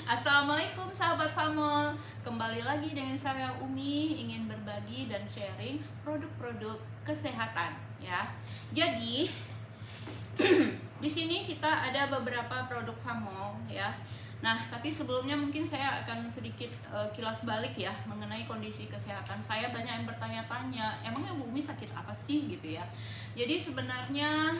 Assalamualaikum sahabat Famol. Kembali lagi dengan saya Umi, ingin berbagi dan sharing produk-produk kesehatan ya. Jadi di sini kita ada beberapa produk Famol ya. Nah, tapi sebelumnya mungkin saya akan sedikit kilas balik ya mengenai kondisi kesehatan saya. Banyak yang bertanya-tanya, emangnya Bu Umi sakit apa sih gitu ya. Jadi sebenarnya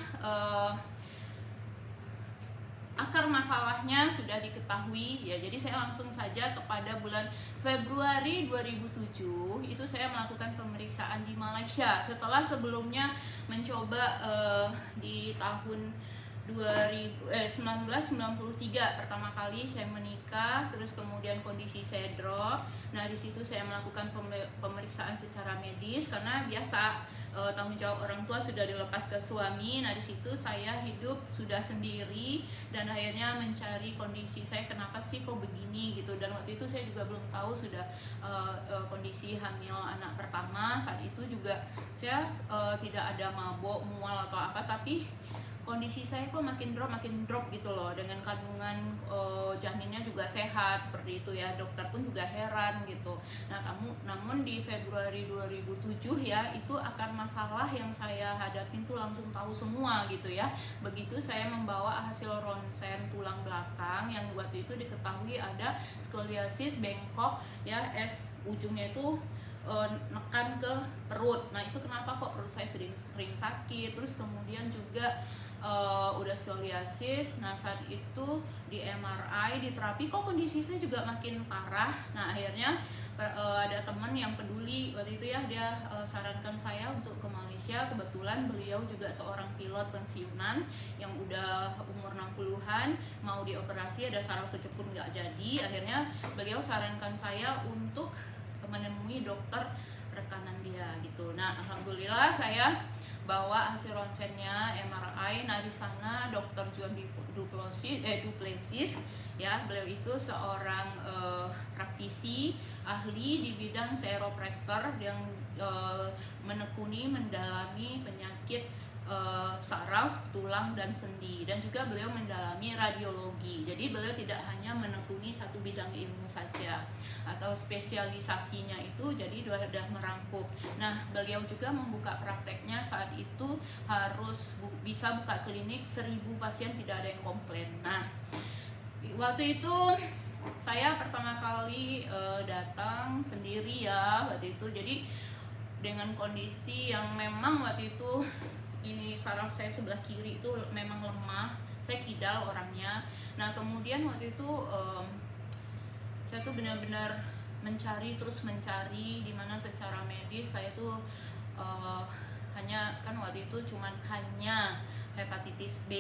akar masalahnya sudah diketahui ya. Jadi saya langsung saja kepada bulan Februari 2007 itu saya melakukan pemeriksaan di Malaysia setelah sebelumnya mencoba di tahun 1993 pertama kali saya menikah, terus kemudian kondisi saya drop. Nah, di situ saya melakukan pemeriksaan secara medis karena biasa tanggung jawab orang tua sudah dilepas ke suami. Nah, di situ saya hidup sudah sendiri dan akhirnya mencari kondisi saya kenapa sih kok begini gitu. Dan waktu itu saya juga belum tahu sudah kondisi hamil anak pertama. Saat itu juga saya tidak ada mabok, mual atau apa, tapi kondisi saya kok makin drop gitu loh, dengan kandungan janinnya juga sehat seperti itu ya. Dokter pun juga heran gitu. Nah, namun di Februari 2007 ya, itu akar masalah yang saya hadapin tuh langsung tahu semua gitu ya. Begitu saya membawa hasil ronsen tulang belakang yang waktu itu diketahui ada skoliosis bengkok ya, ujungnya itu nekan ke perut. Nah, itu kenapa kok perut saya sering sakit. Terus kemudian juga udah skoliosis. Nah, saat itu di MRI, di terapi kok kondisi saya juga makin parah. Nah, akhirnya ada teman yang peduli waktu itu ya, dia sarankan saya untuk ke Malaysia. Kebetulan beliau juga seorang pilot pensiunan yang udah umur 60-an, mau dioperasi, ada saraf kejepit nggak jadi. Akhirnya beliau sarankan saya untuk menemui dokter rekanan dia gitu. Nah, alhamdulillah saya bawa hasil ronsennya, MRI. Nah, di sana Dr. Juan Duplessis ya, beliau itu seorang praktisi ahli di bidang chiropraktor yang menekuni, mendalami penyakit saraf, tulang, dan sendi, dan juga beliau mendalami radiologi. Jadi beliau tidak hanya menekuni satu bidang ilmu saja atau spesialisasinya itu, jadi sudah merangkup. Nah, beliau juga membuka prakteknya saat itu harus bisa buka klinik 1000 pasien, tidak ada yang komplain. Nah, waktu itu saya pertama kali datang sendiri ya waktu itu. Jadi dengan kondisi yang memang waktu itu ini saraf saya sebelah kiri itu memang lemah, saya kidal orangnya. Nah, kemudian waktu itu saya tuh benar-benar terus mencari di mana secara medis saya tuh hanya kan waktu itu cuman hanya hepatitis B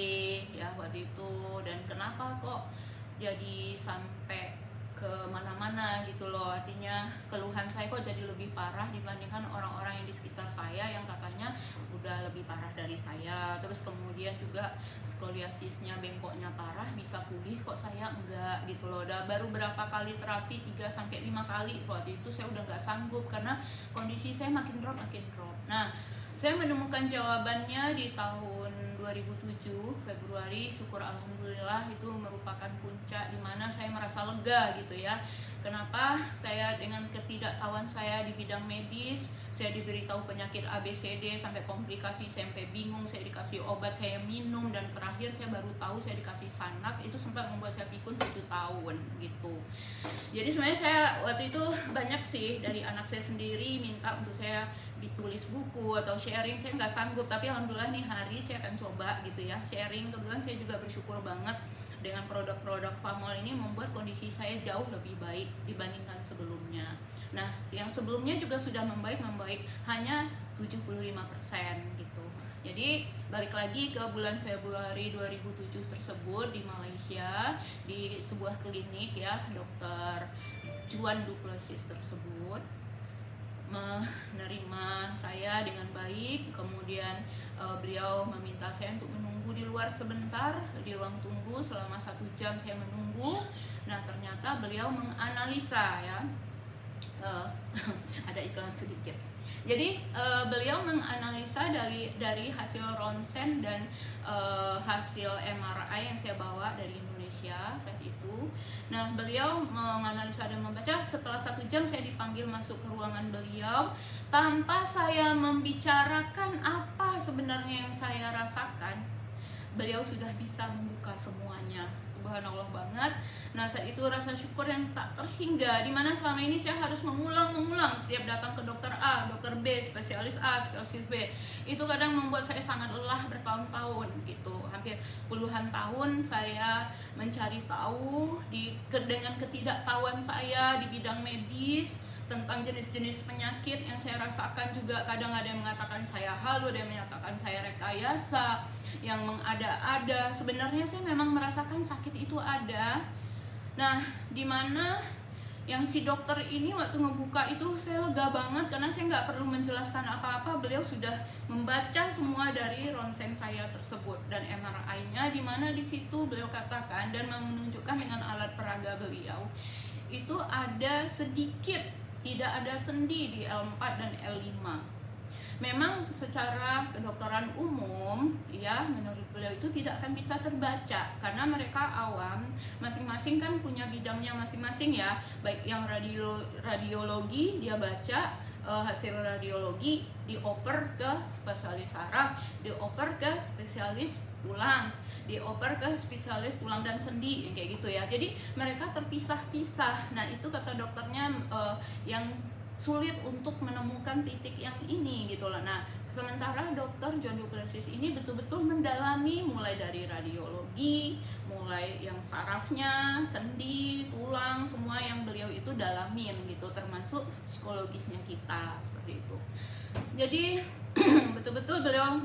ya waktu itu. Dan kenapa kok jadi sampai ke mana-mana gitu loh, artinya keluhan saya kok jadi lebih parah dibandingkan orang-orang yang di sekitar saya yang katanya udah lebih parah dari saya. Terus kemudian juga skoliosisnya, bengkoknya parah, bisa pulih, kok saya enggak gitu loh. Udah baru berapa kali terapi, 3-5 kali, waktu itu saya udah nggak sanggup karena kondisi saya makin drop. Nah, saya menemukan jawabannya di tahun 2007 Februari. Syukur alhamdulillah, itu merupakan puncak di mana saya merasa lega gitu ya. Kenapa? Saya dengan ketidaktahuan saya di bidang medis, saya diberitahu penyakit ABCD sampai komplikasi, saya sampai bingung, saya dikasih obat, saya minum, dan terakhir saya baru tahu saya dikasih sanak. Itu sempat membuat saya pikun 7 tahun gitu. Jadi sebenarnya saya waktu itu banyak sih dari anak saya sendiri minta untuk saya ditulis buku atau sharing. Saya nggak sanggup, tapi alhamdulillah nih hari saya akan coba gitu ya sharing. Kebetulan saya juga bersyukur banget dengan produk-produk Famol ini membuat kondisi saya jauh lebih baik dibandingkan sebelumnya. Nah, yang sebelumnya juga sudah membaik hanya 75% gitu. Jadi balik lagi ke bulan Februari 2007 tersebut di Malaysia, di sebuah klinik ya, Dr. Juan Duplessis tersebut menerima saya dengan baik. Kemudian beliau meminta saya untuk menunggu di luar sebentar, di ruang tunggu selama 1 jam saya menunggu. Nah, ternyata beliau menganalisa ya, ada iklan sedikit. Jadi beliau menganalisa dari hasil ronsen dan hasil MRI yang saya bawa dari Indonesia saat itu. Nah, beliau menganalisa dan membaca. Setelah 1 jam saya dipanggil masuk ke ruangan beliau, tanpa saya membicarakan apa sebenarnya yang saya rasakan, beliau sudah bisa membuka semuanya. Subhanallah banget. Nah, saat itu rasa syukur yang tak terhingga, dimana selama ini saya harus mengulang setiap datang ke dokter A, dokter B, spesialis A, spesialis B. Itu kadang membuat saya sangat lelah bertahun-tahun gitu. Hampir puluhan tahun saya mencari tahu dengan ketidaktahuan saya di bidang medis tentang jenis-jenis penyakit yang saya rasakan. Juga kadang ada yang mengatakan saya halu, ada yang menyatakan saya rekayasa, yang mengada-ada. Sebenarnya saya memang merasakan sakit itu ada. Nah, dimana yang si dokter ini waktu ngebuka itu saya lega banget, karena saya nggak perlu menjelaskan apa-apa. Beliau sudah membaca semua dari ronsen saya tersebut dan MRI-nya, dimana di situ beliau katakan dan menunjukkan dengan alat peraga beliau itu ada sedikit, tidak ada sendi di L4 dan L5. Memang secara kedokteran umum ya, menurut beliau itu tidak akan bisa terbaca karena mereka awam, masing-masing kan punya bidangnya masing-masing ya. Baik yang radiologi dia baca hasil radiologi, dioper ke spesialis saraf, dioper ke spesialis tulang, dioper ke spesialis tulang dan sendi, kayak gitu ya. Jadi mereka terpisah-pisah. Nah, itu kata dokternya yang sulit untuk menemukan titik yang ini gitu loh. Nah, sementara dokter John du Plessis ini betul-betul mendalami mulai dari radiologi, mulai yang sarafnya, sendi, tulang, semua yang beliau itu dalamin gitu, termasuk psikologisnya kita, seperti itu. Jadi betul-betul beliau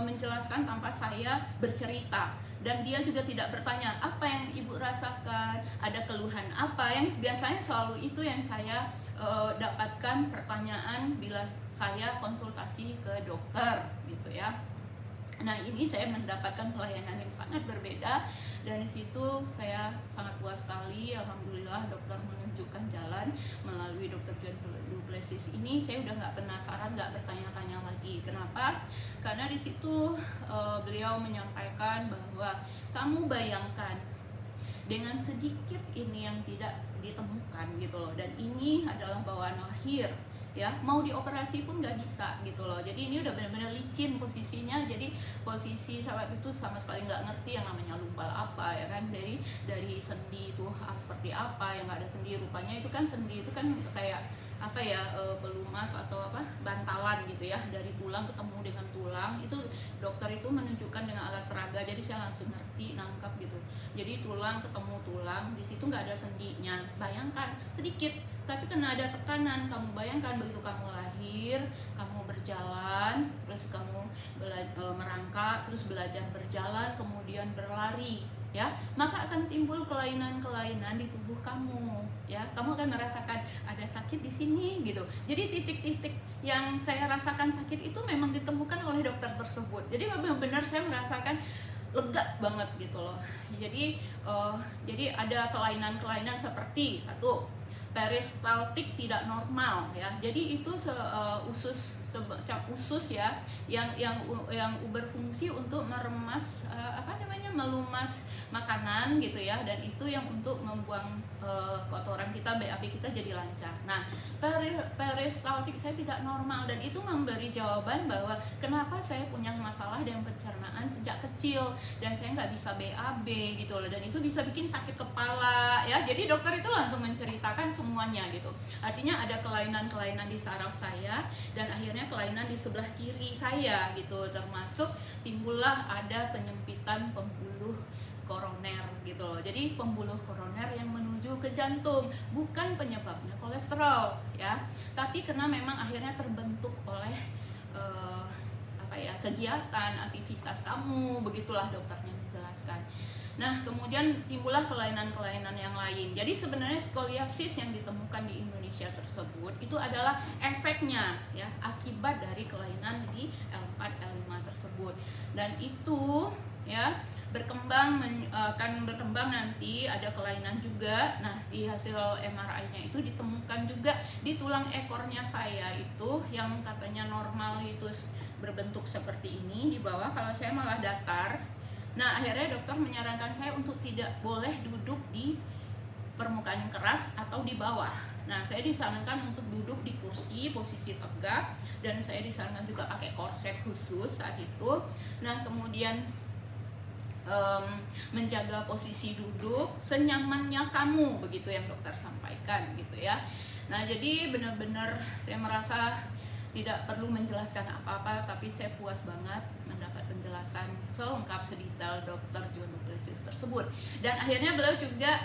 menjelaskan tanpa saya bercerita, dan dia juga tidak bertanya apa yang ibu rasakan, ada keluhan apa, yang biasanya selalu itu yang saya dapatkan pertanyaan bila saya konsultasi ke dokter gitu ya. Nah, ini saya mendapatkan pelayanan yang sangat berbeda, dan di situ saya sangat puas sekali. Alhamdulillah dokter menunjukkan jalan melalui dokter John du Plessis ini. Saya udah nggak penasaran, nggak bertanya-tanya lagi. Kenapa? Karena di situ beliau menyampaikan bahwa kamu bayangkan dengan sedikit ini yang tidak ditemukan gitu loh, dan ini adalah bawaan lahir ya, mau dioperasi pun nggak bisa gitu loh. Jadi ini udah benar-benar licin posisinya. Jadi posisi saat itu sama sekali nggak ngerti yang namanya lumpal apa ya kan, dari sendi itu seperti apa, yang nggak ada sendi. Rupanya itu kan sendi itu kan kayak apa ya, pelumas atau apa, bantalan gitu ya, dari tulang ketemu dengan tulang. Itu dokter itu menunjukkan dengan alat peraga, jadi saya langsung ngerti, nangkap gitu. Jadi tulang ketemu tulang, di situ nggak ada sendinya. Bayangkan sedikit, tapi kena ada tekanan. Kamu bayangkan begitu kamu lahir, kamu berjalan, terus kamu merangkak, terus belajar berjalan, kemudian berlari ya, maka akan timbul kelainan-kelainan di tubuh kamu ya. Kamu akan merasakan ada sakit di sini gitu. Jadi titik-titik yang saya rasakan sakit itu memang ditemukan oleh dokter tersebut. Jadi benar-benar saya merasakan lega banget gitu loh. Jadi ada kelainan-kelainan seperti satu, peristaltik tidak normal ya. Jadi itu usus ya, yang berfungsi untuk meremas melumas makanan gitu ya, dan itu yang untuk membuang kotoran kita, BAB kita jadi lancar. Nah, peristaltik saya tidak normal, dan itu memberi jawaban bahwa kenapa saya punya masalah dengan pencernaan sejak kecil, dan saya nggak bisa BAB gitu loh, dan itu bisa bikin sakit kepala ya. Jadi dokter itu langsung menceritakan semuanya gitu. Artinya ada kelainan-kelainan di saraf saya, dan akhirnya kelainan di sebelah kiri saya gitu, termasuk timbullah ada penyempitan pembuluh koroner gitu loh. Jadi pembuluh koroner yang menuju ke jantung, bukan penyebabnya kolesterol ya, tapi karena memang akhirnya terbentuk oleh kegiatan, aktivitas kamu, begitulah dokternya menjelaskan. Nah, kemudian timbullah kelainan-kelainan yang lain. Jadi sebenarnya skoliosis yang ditemukan di Indonesia tersebut itu adalah efeknya ya, akibat dari kelainan di L4 L5 tersebut. Dan itu ya akan berkembang nanti, ada kelainan juga. Nah, di hasil MRI-nya itu ditemukan juga di tulang ekornya saya itu yang katanya normal itu berbentuk seperti ini di bawah, kalau saya malah datar. Nah, akhirnya dokter menyarankan saya untuk tidak boleh duduk di permukaan yang keras atau di bawah. Nah, saya disarankan untuk duduk di kursi posisi tegak, dan saya disarankan juga pakai korset khusus saat itu. Nah, kemudian menjaga posisi duduk senyamannya kamu, begitu yang dokter sampaikan gitu ya. Nah, jadi benar-benar saya merasa tidak perlu menjelaskan apa-apa, tapi saya puas banget mendapat penjelasan selengkap sedetail Dr. John Du Plessis tersebut. Dan akhirnya beliau juga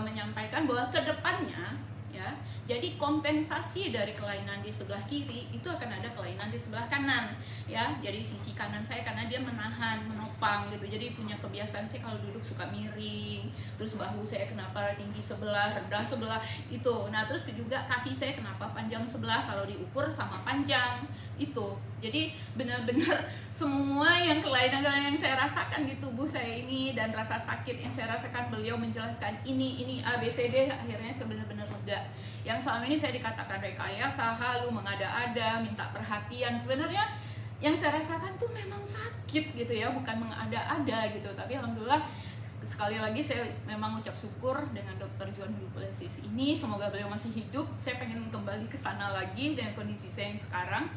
menyampaikan bahwa kedepannya ya, jadi kompensasi dari kelainan di sebelah kiri itu akan ada kelainan di sebelah kanan ya. Jadi sisi kanan saya karena dia menahan, menopang gitu, jadi punya kebiasaan saya kalau duduk suka miring, terus bahu saya kenapa tinggi sebelah, rendah sebelah itu. Nah, terus juga kaki saya kenapa panjang sebelah, kalau diukur sama panjang itu. Jadi benar-benar semua yang kelainan-kelainan yang saya rasakan di tubuh saya ini dan rasa sakit yang saya rasakan, beliau menjelaskan ini A B C D, akhirnya saya benar-benar lega. Yang selama ini saya dikatakan rekayasa, halu, mengada-ada, minta perhatian, sebenarnya yang saya rasakan tuh memang sakit gitu ya, bukan mengada-ada gitu. Tapi alhamdulillah, sekali lagi saya memang ucap syukur dengan Dr. John Du Plessis ini. Semoga beliau masih hidup. Saya pengen kembali ke sana lagi dengan kondisi saya yang sekarang.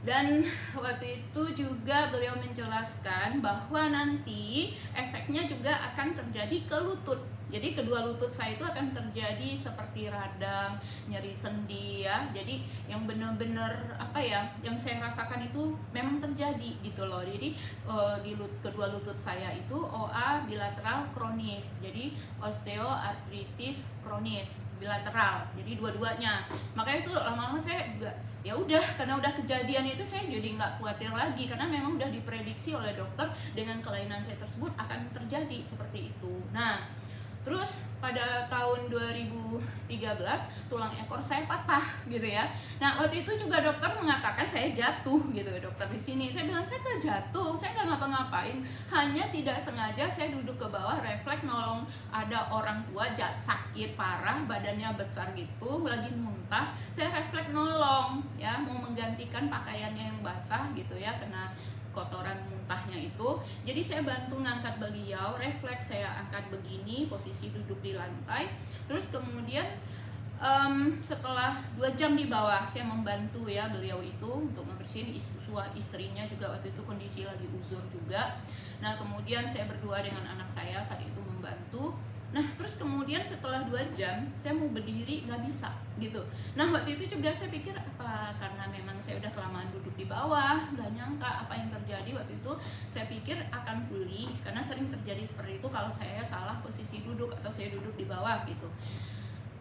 Dan waktu itu juga beliau menjelaskan bahwa nanti efeknya juga akan terjadi ke lutut. Jadi kedua lutut saya itu akan terjadi seperti radang, nyeri sendi ya. Jadi yang benar-benar apa ya, yang saya rasakan itu memang terjadi gitu loh. Jadi di kedua lutut saya itu OA bilateral kronis. Jadi osteoartritis kronis bilateral. Jadi dua-duanya. Makanya itu lama-lama saya juga ya udah, karena udah kejadian itu saya jadi nggak khawatir lagi, karena memang udah diprediksi oleh dokter dengan kelainan saya tersebut akan terjadi seperti itu. Nah, terus pada tahun 2013 tulang ekor saya patah gitu ya. Nah, waktu itu juga dokter mengatakan saya jatuh gitu, dokter di sini. Saya bilang saya nggak jatuh, saya nggak ngapa-ngapain, hanya tidak sengaja saya duduk ke bawah, refleks nolong ada orang tua sakit parah, badannya besar gitu, lagi muntah, saya refleks nolong ya, mau menggantikan pakaiannya yang basah gitu ya, kena kotoran muntahnya itu. Jadi saya bantu ngangkat beliau, refleks saya angkat begini, posisi duduk di lantai. Terus kemudian setelah 2 jam di bawah saya membantu ya beliau itu untuk ngebersihin, istrinya juga waktu itu kondisi lagi uzur juga. Nah, kemudian saya berdua dengan anak saya saat itu membantu. Nah, terus kemudian setelah 2 jam saya mau berdiri nggak bisa gitu. Nah, waktu itu juga saya pikir apa karena memang saya udah kelamaan duduk di bawah, nggak nyangka apa yang terjadi. Waktu itu saya pikir akan pulih, karena sering terjadi seperti itu kalau saya salah posisi duduk atau saya duduk di bawah gitu.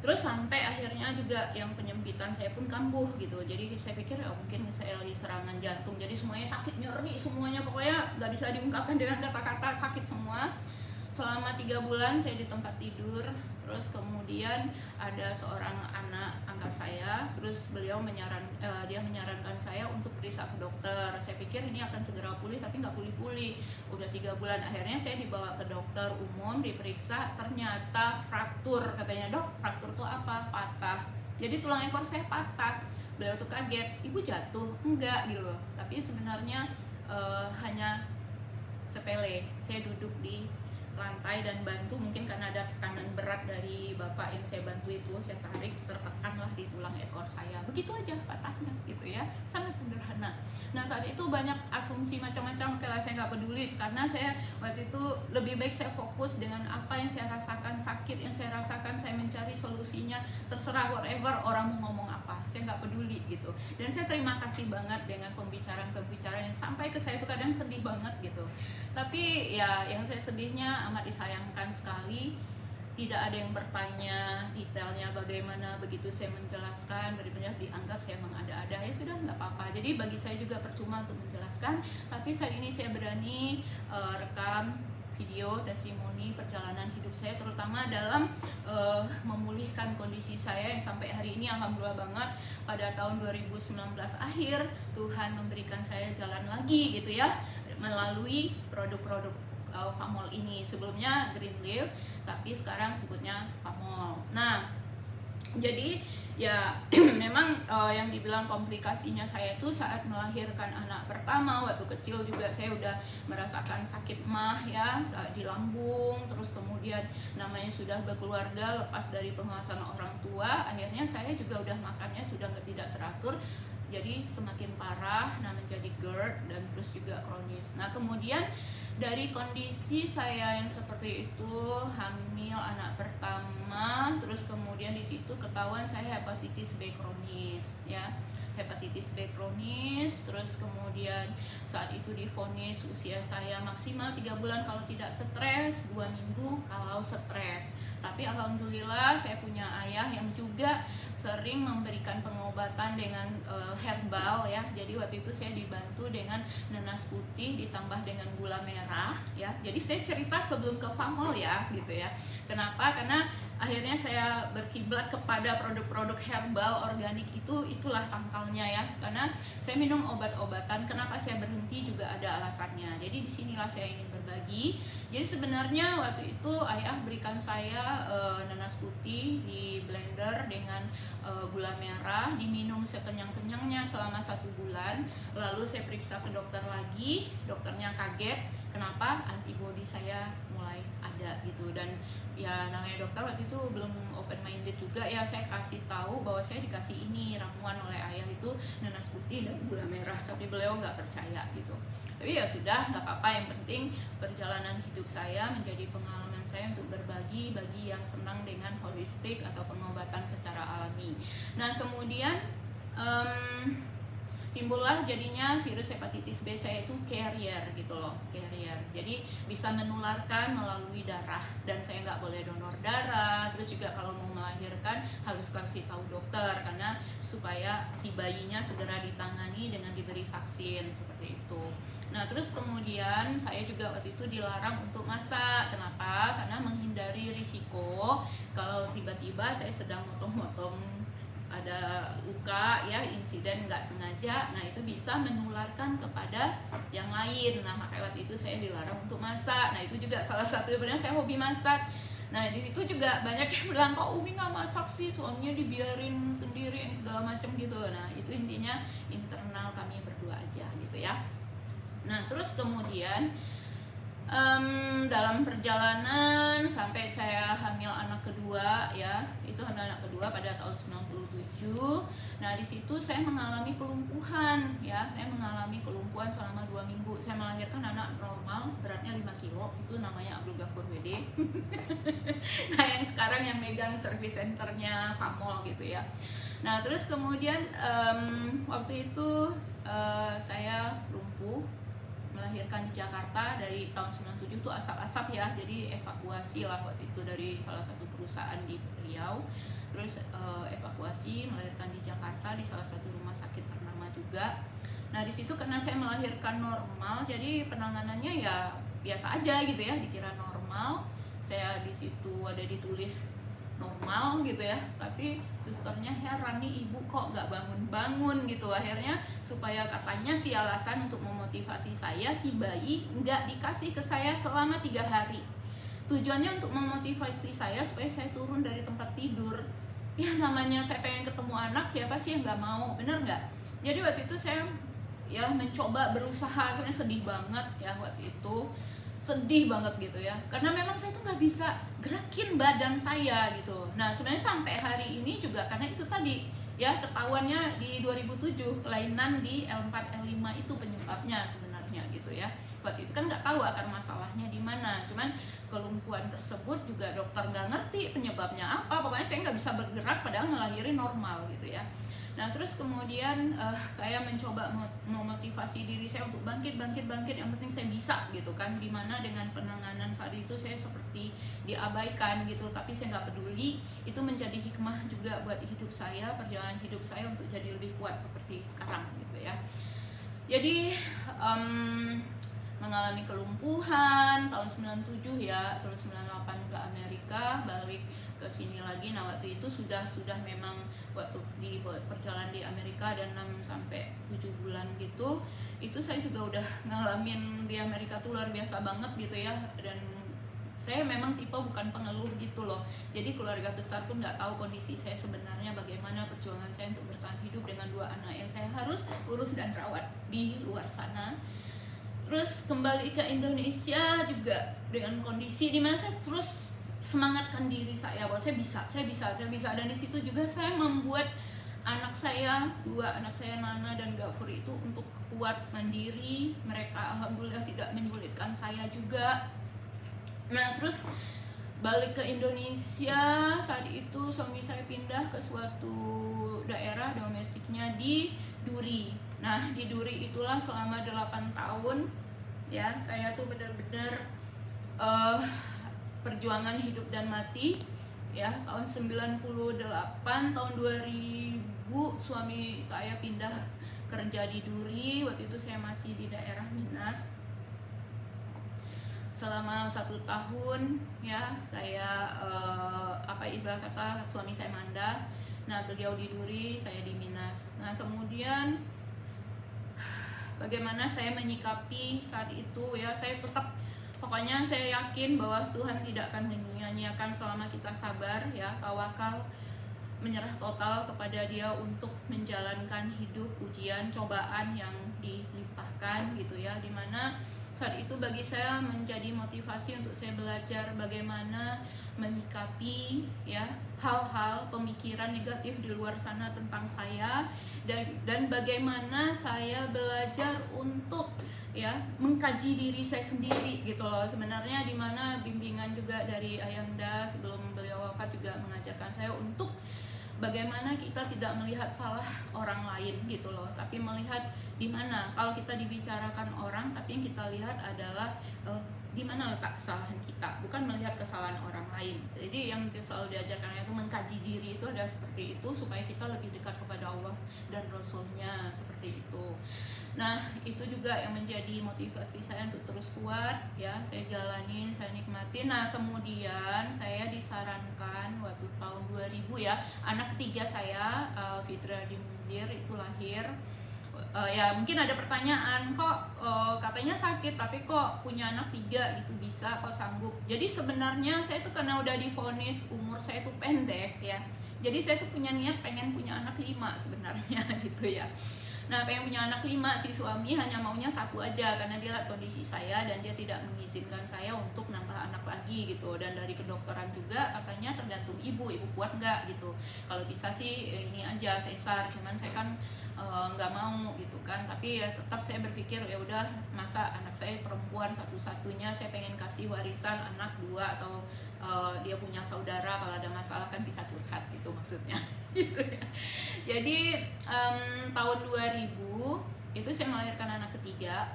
Terus sampai akhirnya juga yang penyempitan saya pun kambuh gitu. Jadi saya pikir ya mungkin saya lagi serangan jantung, jadi semuanya sakit, nyeri semuanya, pokoknya nggak bisa diungkapkan dengan kata-kata, sakit semua. Selama 3 bulan saya di tempat tidur. Terus kemudian ada seorang anak angkat saya, terus beliau dia menyarankan saya untuk periksa ke dokter. Saya pikir ini akan segera pulih, tapi nggak pulih-pulih. Udah 3 bulan, akhirnya saya dibawa ke dokter umum, diperiksa, ternyata fraktur. Katanya, dok, fraktur itu apa? Patah. Jadi tulang ekor saya patah. Beliau tuh kaget, ibu jatuh? Enggak gitu loh. Tapi sebenarnya hanya sepele. Saya duduk di lantai dan bantu, mungkin karena ada tekanan berat dari bapak yang saya bantu itu, saya tarik, tertekanlah di tulang ekor saya, begitu aja patahnya gitu ya, sangat sederhana. Nah, saat itu banyak asumsi macam-macam, kalau saya nggak peduli, karena saya waktu itu lebih baik saya fokus dengan apa yang saya rasakan, sakit yang saya rasakan, saya mencari solusinya, terserah whatever orang mau ngomong apa, saya nggak peduli gitu. Dan saya terima kasih banget dengan pembicaraan yang sampai ke saya itu kadang sedih banget gitu. Tapi ya yang saya sedihnya amat disayangkan sekali, tidak ada yang bertanya detailnya bagaimana. Begitu saya menjelaskan, banyak dianggap saya mengada-ada, ya sudah nggak apa-apa. Jadi bagi saya juga percuma untuk menjelaskan, tapi saat ini saya berani rekam video testimoni perjalanan hidup saya, terutama dalam memulihkan kondisi saya yang sampai hari ini alhamdulillah banget. Pada tahun 2019 akhir Tuhan memberikan saya jalan lagi gitu ya, melalui produk-produk Famol ini. Sebelumnya Green Leaf, tapi sekarang sebutnya Famol. Nah, jadi Ya memang yang dibilang komplikasinya saya itu saat melahirkan anak pertama. Waktu kecil juga saya udah merasakan sakit mah ya di lambung, terus kemudian namanya sudah berkeluarga lepas dari pengawasan orang tua, akhirnya saya juga udah makannya sudah tidak teratur, jadi semakin parah, nah menjadi GERD dan terus juga kronis. Nah kemudian dari kondisi saya yang seperti itu, hamil anak pertama, terus kemudian di situ ketahuan saya hepatitis B kronis ya, hepatitis B kronis. Terus kemudian saat itu divonis usia saya maksimal 3 bulan kalau tidak stres, 2 minggu kalau stres. Tapi alhamdulillah saya punya ayah yang juga sering memberikan pengobatan dengan herbal ya. Jadi waktu itu saya dibantu dengan nanas putih ditambah dengan gula merah ya. Jadi saya cerita sebelum ke Famol ya gitu ya. Kenapa? Karena akhirnya saya berkiblat kepada produk-produk herbal organik itulah tangkalnya ya. Karena saya minum obat-obatan, kenapa saya berhenti juga ada alasannya. Jadi disinilah saya ingin berbagi. Jadi sebenarnya waktu itu ayah berikan saya nanas putih di blender dengan gula merah, diminum sekenyang-kenyangnya selama 1 bulan. Lalu saya periksa ke dokter lagi, dokternya kaget kenapa antibodi saya mulai ada gitu. Dan ya namanya dokter waktu itu belum open minded juga ya, saya kasih tahu bahwa saya dikasih ini ramuan oleh ayah itu nanas putih dan gula merah, tapi beliau nggak percaya gitu. Tapi ya sudah, nggak apa-apa, yang penting perjalanan hidup saya menjadi pengalaman saya untuk berbagi bagi yang senang dengan holistik atau pengobatan secara alami. Nah kemudian timbullah jadinya virus hepatitis B saya itu carrier gitu loh, carrier. Jadi bisa menularkan melalui darah, dan saya nggak boleh donor darah. Terus juga kalau mau melahirkan harus kasih tahu dokter karena supaya si bayinya segera ditangani dengan diberi vaksin seperti itu. Nah terus kemudian saya juga waktu itu dilarang untuk masak. Kenapa? Karena menghindari risiko kalau tiba-tiba saya sedang motong-motong ada luka ya, insiden nggak sengaja, nah itu bisa menularkan kepada yang lain. Nah makanya waktu itu saya dilarang untuk masak. Nah itu juga salah satu sebenarnya saya hobi masak. Nah di situ juga banyak yang bilang, kok Umi nggak masak sih, suaminya dibiarin sendiri yang segala macam gitu. Nah itu intinya internal kami berdua aja gitu ya. Nah terus kemudian dalam perjalanan sampai saya hamil anak kedua ya, itu hamil anak kedua pada tahun 97. Nah di situ saya mengalami kelumpuhan ya, saya mengalami kelumpuhan selama 2 minggu. Saya melahirkan anak normal, beratnya 5 kilo, itu namanya Abdul Ghafur WD. Nah yang sekarang yang megang service centernya Famol gitu ya. Nah terus kemudian waktu itu saya lumpuh, melahirkan di Jakarta. Dari tahun 97 itu asap-asap ya, jadi evakuasi lah waktu itu dari salah satu perusahaan di Riau. Terus evakuasi melahirkan di Jakarta di salah satu rumah sakit ternama juga. Nah di situ karena saya melahirkan normal, jadi penanganannya ya biasa aja gitu ya, dikira normal. Saya di situ ada ditulis normal gitu ya, tapi susternya heran nih ibu kok nggak bangun-bangun gitu. Akhirnya supaya katanya si alasan untuk memotivasi saya, si bayi nggak dikasih ke saya selama 3 hari. Tujuannya untuk memotivasi saya supaya saya turun dari tempat tidur. Ya namanya saya pengen ketemu anak, siapa sih yang nggak mau, bener nggak? Jadi waktu itu saya ya mencoba berusaha, saya sedih banget ya waktu itu, sedih banget gitu ya, karena memang saya tuh nggak bisa gerakin badan saya gitu. Nah sebenarnya sampai hari ini juga karena itu tadi ya, ketahuannya di 2007 kelainan di L4 L5 itu penyebabnya sebenarnya gitu ya. Waktu itu kan nggak tahu akar masalahnya di mana, cuman kelumpuhan tersebut juga dokter nggak ngerti penyebabnya apa. Pokoknya saya nggak bisa bergerak padahal ngelahirin normal gitu ya. Nah terus kemudian saya mencoba memotivasi diri saya untuk bangkit, yang penting saya bisa gitu kan. Dimana dengan penanganan saat itu saya seperti diabaikan gitu, tapi saya nggak peduli. Itu menjadi hikmah juga buat hidup saya, perjalanan hidup saya untuk jadi lebih kuat seperti sekarang gitu ya. Jadi mengalami kelumpuhan tahun 97 ya, terus 98 ke Amerika, balik ke sini lagi. Nah waktu itu sudah memang waktu di perjalanan di Amerika dan 6 sampai 7 bulan gitu, itu saya juga udah ngalamin di Amerika tuh luar biasa banget gitu ya. Dan Saya memang tipe bukan pengeluh gitu loh. Jadi keluarga besar pun nggak tahu kondisi saya sebenarnya bagaimana, perjuangan saya untuk bertahan hidup dengan 2 anak yang saya harus urus dan rawat di luar sana. Terus kembali ke Indonesia juga dengan kondisi di mana saya terus semangatkan diri saya bahwa saya bisa, dan di situ juga saya membuat anak saya, 2 anak saya, Nana dan Gafur, itu untuk kuat mandiri. Mereka alhamdulillah tidak menyulitkan saya juga. Nah terus balik ke Indonesia, saat itu suami saya pindah ke suatu daerah domestiknya di Duri. Nah di Duri itulah selama 8 tahun ya, saya tuh benar-benar perjuangan hidup dan mati ya. Tahun 98, tahun 2000 suami saya pindah kerja di Duri. Waktu itu saya masih di daerah Minas. Selama 1 tahun ya saya ibarat kata suami saya mandah. Nah beliau di Duri, saya di Minas. Nah kemudian bagaimana saya menyikapi saat itu ya, saya tetap, pokoknya saya yakin bahwa Tuhan tidak akan menyia-nyiakan selama kita sabar ya, tawakal, menyerah total kepada Dia untuk menjalankan hidup, ujian, cobaan yang dilimpahkan gitu ya. Dimana saat itu bagi saya menjadi motivasi untuk saya belajar bagaimana menyikapi ya hal-hal pemikiran negatif di luar sana tentang saya, dan bagaimana saya belajar untuk ya mengkaji diri saya sendiri gitu loh. Sebenarnya dimana bimbingan juga dari Ayahanda sebelum beliau wafat juga mengajarkan saya untuk bagaimana kita tidak melihat salah orang lain gitu loh, tapi melihat di mana kalau kita dibicarakan orang, tapi yang kita lihat adalah di mana letak kesalahan kita, bukan melihat kesalahan orang lain. Jadi yang selalu diajarkan itu mengkaji diri itu adalah seperti itu, supaya kita lebih dekat kepada Allah dan Rasulnya, seperti itu. Nah itu juga yang menjadi motivasi saya untuk terus kuat ya, saya jalanin, saya nikmatin. Nah kemudian saya disarankan waktu tahun 2000 ya, anak ketiga saya Fitra Dimunzir itu lahir. Ya mungkin ada pertanyaan, kok katanya sakit tapi kok punya anak 3 gitu, bisa kok, sanggup. Jadi sebenarnya saya tuh karena udah divonis umur saya tuh pendek ya, jadi saya tuh punya niat pengen punya anak 5 sebenarnya gitu ya. Nah pengen punya anak 5, si suami hanya maunya 1 aja karena dia lihat kondisi saya dan dia tidak mengizinkan saya untuk nambah anak lagi gitu. Dan dari kedokteran juga katanya tergantung ibu kuat nggak gitu. Kalau bisa sih ini aja sesar, cuman saya kan nggak mau gitu kan. Tapi ya tetap saya berpikir ya udah, masa anak saya perempuan satu-satunya, saya pengen kasih warisan anak 2 atau dia punya saudara, kalau ada masalah kan bisa curhat gitu maksudnya gitu ya. Jadi tahun 2000 itu saya melahirkan anak ketiga,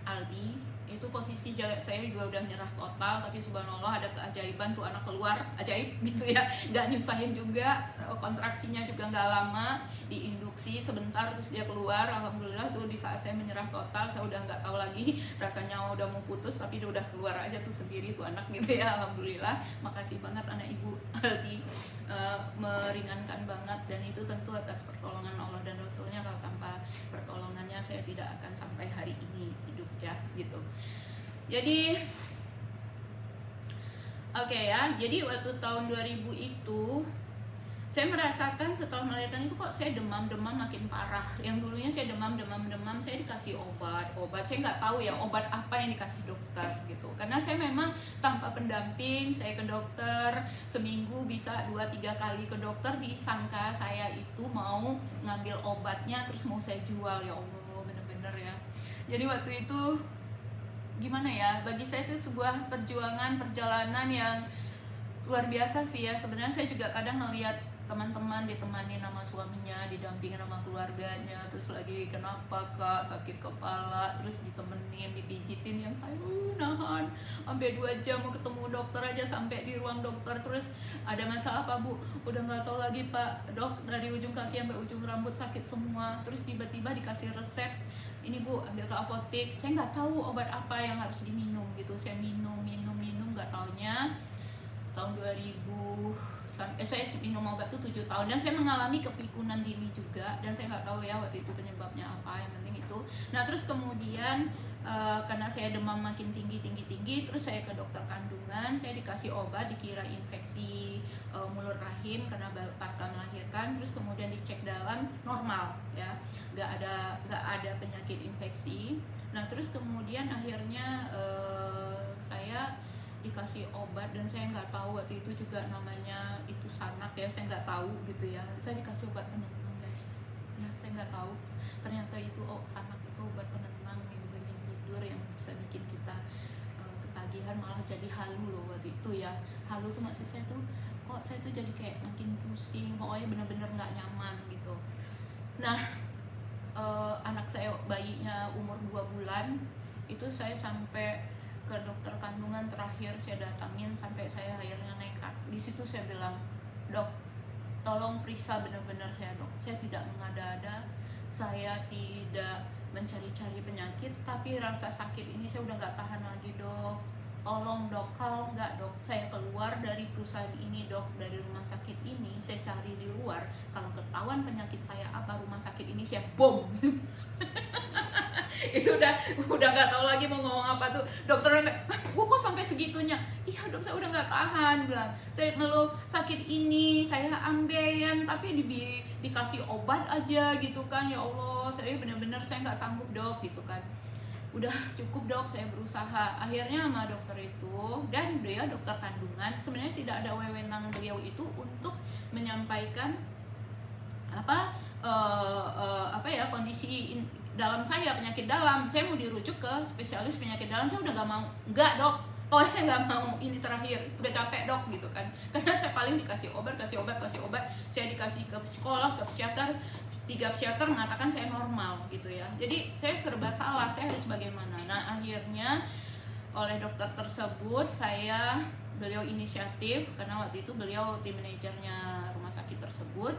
Aldi. Itu posisi saya juga udah nyerah total, tapi subhanallah ada keajaiban tuh, anak keluar ajaib gitu ya, nggak nyusahin juga, kontraksinya juga nggak lama, diinduksi sebentar terus dia keluar. Alhamdulillah tuh di saat saya menyerah total, saya udah nggak tahu lagi rasanya udah mau putus, tapi dia udah keluar aja tuh sendiri tuh anak gitu ya. Alhamdulillah, makasih banget anak ibu Aldi, meringankan banget. Dan itu tentu atas pertolongan Allah dan Rasulnya. Kalau tanpa pertolongannya saya tidak akan sampai hari ini hidup ya gitu. Jadi oke ya, jadi waktu tahun 2000 itu saya merasakan setelah melahirkan itu kok saya demam makin parah. Yang dulunya saya demam, saya dikasih obat. Saya nggak tahu ya obat apa yang dikasih dokter gitu. Karena saya memang tanpa pendamping, saya ke dokter seminggu bisa 2-3 kali ke dokter, disangka saya itu mau ngambil obatnya terus mau saya jual. Ya Allah, bener-bener ya. Jadi waktu itu gimana ya, bagi saya itu sebuah perjalanan yang luar biasa sih ya. Sebenarnya saya juga kadang ngelihat teman-teman ditemani sama suaminya, didampingin sama keluarganya, terus lagi kenapa kak sakit kepala, terus ditemenin, dipijitin, yang saya nahan sampai 2 jam mau ketemu dokter aja, sampai di ruang dokter terus ada masalah apa bu, udah nggak tahu lagi pak dok, dari ujung kaki sampai ujung rambut sakit semua. Terus tiba-tiba dikasih resep, ini bu ambil ke apotek. Saya nggak tahu obat apa yang harus diminum gitu, saya minum nggak taunya tahun 2000 saya minum obat tuh 7 tahun, dan saya mengalami kepikunan dini juga, dan saya nggak tahu ya waktu itu penyebabnya apa, yang penting itu. Nah terus kemudian karena saya demam makin tinggi, terus saya ke dokter kandungan. kandungan, saya dikasih obat dikira infeksi mulut rahim karena pasca melahirkan, terus kemudian dicek dalam normal ya, nggak ada penyakit infeksi. Nah terus kemudian akhirnya saya dikasih obat dan saya nggak tahu waktu itu juga namanya itu sanak ya, saya nggak tahu gitu ya. Saya dikasih obat penenang guys ya, saya nggak tahu ternyata itu sanak itu obat penenang yang bisa bikin tidur, yang bisa bikin kita ketagihan, malah jadi halu loh waktu itu ya. Halu tuh maksud saya tuh kok saya tuh jadi kayak makin pusing, pokoknya bener-bener nggak nyaman gitu. Nah anak saya bayinya umur 2 bulan itu saya sampai ke dokter kandungan terakhir saya datangin, sampai saya akhirnya nekat. Di situ saya bilang, dok tolong periksa benar-benar saya dok, saya tidak mengada-ada, saya tidak mencari-cari penyakit, tapi rasa sakit ini saya udah nggak tahan lagi dok, tolong dok, kalau nggak dok saya keluar dari perusahaan ini dok, dari rumah sakit ini saya cari di luar, kalau ketahuan penyakit saya apa, rumah sakit ini saya bom. Itu udah nggak tahu lagi mau ngomong apa tuh. Dokternya, bu kok sampai segitunya? Iya dok, saya udah nggak tahan, bilang saya ngeluh sakit ini, saya ambeien tapi dikasih obat aja gitu kan. Ya Allah, saya benar-benar saya nggak sanggup dok gitu kan. Udah cukup dok, saya berusaha. Akhirnya sama dokter itu, dan beliau dokter kandungan, sebenarnya tidak ada wewenang beliau itu untuk menyampaikan kondisi dalam saya, penyakit dalam. Saya mau dirujuk ke spesialis penyakit dalam, saya udah gak mau, enggak dok, pokoknya saya gak mau, ini terakhir, udah capek dok gitu kan. Karena saya paling dikasih obat, saya dikasih ke psikolog, ke psikiater, 3 psikiater mengatakan saya normal gitu ya. Jadi saya serba salah, saya harus bagaimana. Nah akhirnya oleh dokter tersebut beliau inisiatif, karena waktu itu beliau tim manajernya rumah sakit tersebut,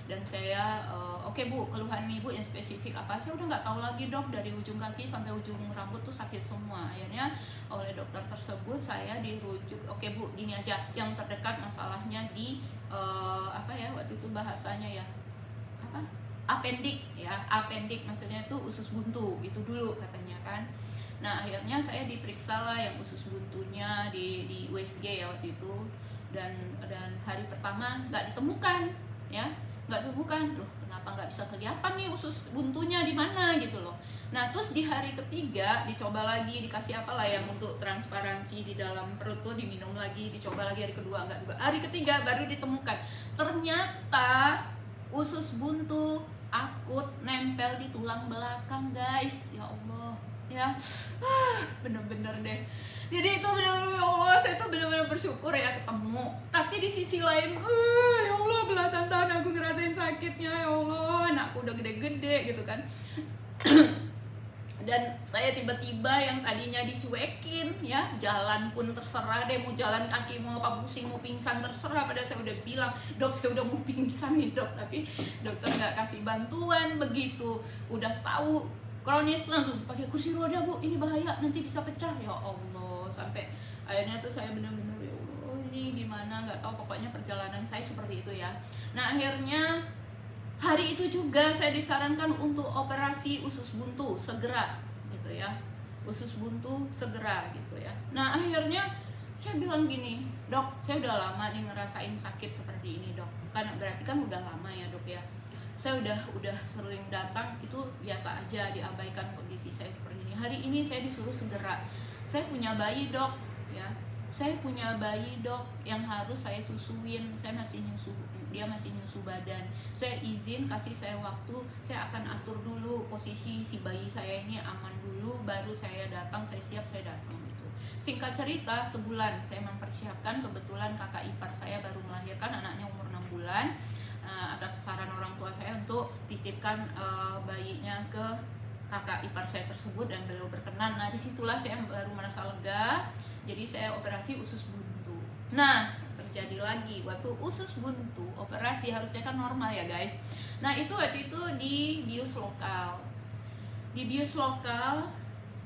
dan saya oke bu, keluhan ibu yang spesifik apa, saya udah nggak tahu lagi dok, dari ujung kaki sampai ujung rambut tuh sakit semua. Akhirnya oleh dokter tersebut saya dirujuk, oke bu gini aja, yang terdekat masalahnya di waktu itu bahasanya ya apendik ya, apendik maksudnya itu usus buntu gitu dulu katanya kan. Nah akhirnya saya diperiksa lah yang usus buntunya di USG ya waktu itu, dan hari pertama nggak ditemukan ya, nggak ditemukan. Loh kenapa nggak bisa kelihatan nih usus buntunya di mana gitu loh. Nah terus di hari ketiga dicoba lagi, dikasih apalah yang untuk transparansi di dalam perut tuh, diminum lagi, dicoba lagi hari kedua nggak juga, hari ketiga baru ditemukan ternyata usus buntu akut nempel di tulang belakang guys. Ya Allah ya, bener-bener deh. Jadi itu bener-bener, ya Allah, saya tuh bener-bener bersyukur ya ketemu. Tapi di sisi lain, ya Allah, belasan tahun aku ngerasain sakitnya, ya Allah, anakku udah gede-gede gitu kan. Dan saya tiba-tiba yang tadinya dicuekin ya, jalan pun terserah deh, mau jalan kaki, mau apa, pusing, mau pingsan terserah. Padahal saya udah bilang, dok saya udah mau pingsan nih dok, tapi dokter nggak kasih bantuan. Begitu udah tahu kronis langsung pakai kursi roda bu, ini bahaya nanti bisa pecah. Ya Allah, sampai akhirnya tuh saya benar-benar ya Allah, ini gimana, nggak tahu, pokoknya perjalanan saya seperti itu ya. Nah akhirnya hari itu juga saya disarankan untuk operasi usus buntu segera gitu ya, usus buntu segera gitu ya. Nah akhirnya saya bilang gini, dok saya udah lama nih ngerasain sakit seperti ini dok, kan berarti kan udah lama ya dok ya, saya udah sering datang, itu biasa aja diabaikan kondisi saya seperti ini. Hari ini saya disuruh segera, saya punya bayi dok ya, saya punya bayi dok yang harus saya susuin, saya masih nyusu, dia masih nyusu badan, saya izin kasih saya waktu, saya akan atur dulu posisi si bayi saya ini aman dulu, baru saya datang, saya siap saya datang gitu. Singkat cerita, sebulan saya mempersiapkan, kebetulan kakak ipar saya baru melahirkan, anaknya umur 6 bulan, atas saran orang tua saya untuk titipkan bayinya ke kakak ipar saya tersebut, dan beliau berkenan. Nah disitulah saya baru merasa lega. Jadi saya operasi usus buntu. Nah terjadi lagi waktu usus buntu operasi, harusnya kan normal ya guys. Nah itu waktu itu di bius lokal,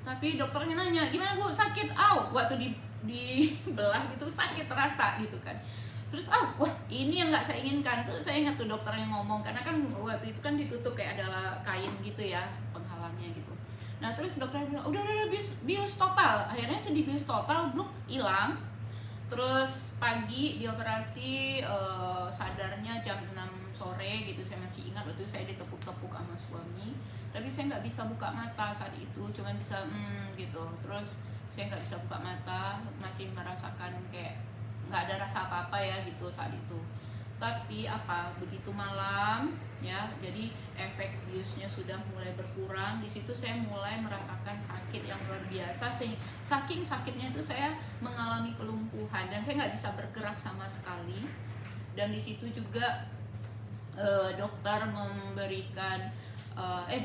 tapi dokternya nanya gimana bu, sakit? Waktu dibelah gitu sakit terasa gitu kan. Terus wah ini yang nggak saya inginkan. Terus saya ingat tuh dokternya ngomong, karena kan waktu itu kan ditutup kayak ada kain gitu ya penghalangnya gitu. Nah terus dokternya bilang udah bius total. Akhirnya saya di bius total, bluk hilang. Terus pagi dioperasi, sadarnya jam 6 sore gitu. Saya masih ingat waktu itu saya ditepuk-tepuk sama suami, tapi saya nggak bisa buka mata saat itu, cuman bisa gitu. Terus saya nggak bisa buka mata, masih merasakan kayak nggak ada rasa apa-apa ya gitu saat itu. Tapi begitu malam ya, jadi efek biusnya sudah mulai berkurang. Di situ saya mulai merasakan sakit yang luar biasa. Saking sakitnya itu saya mengalami kelumpuhan dan saya nggak bisa bergerak sama sekali. Dan di situ juga dokter memberikan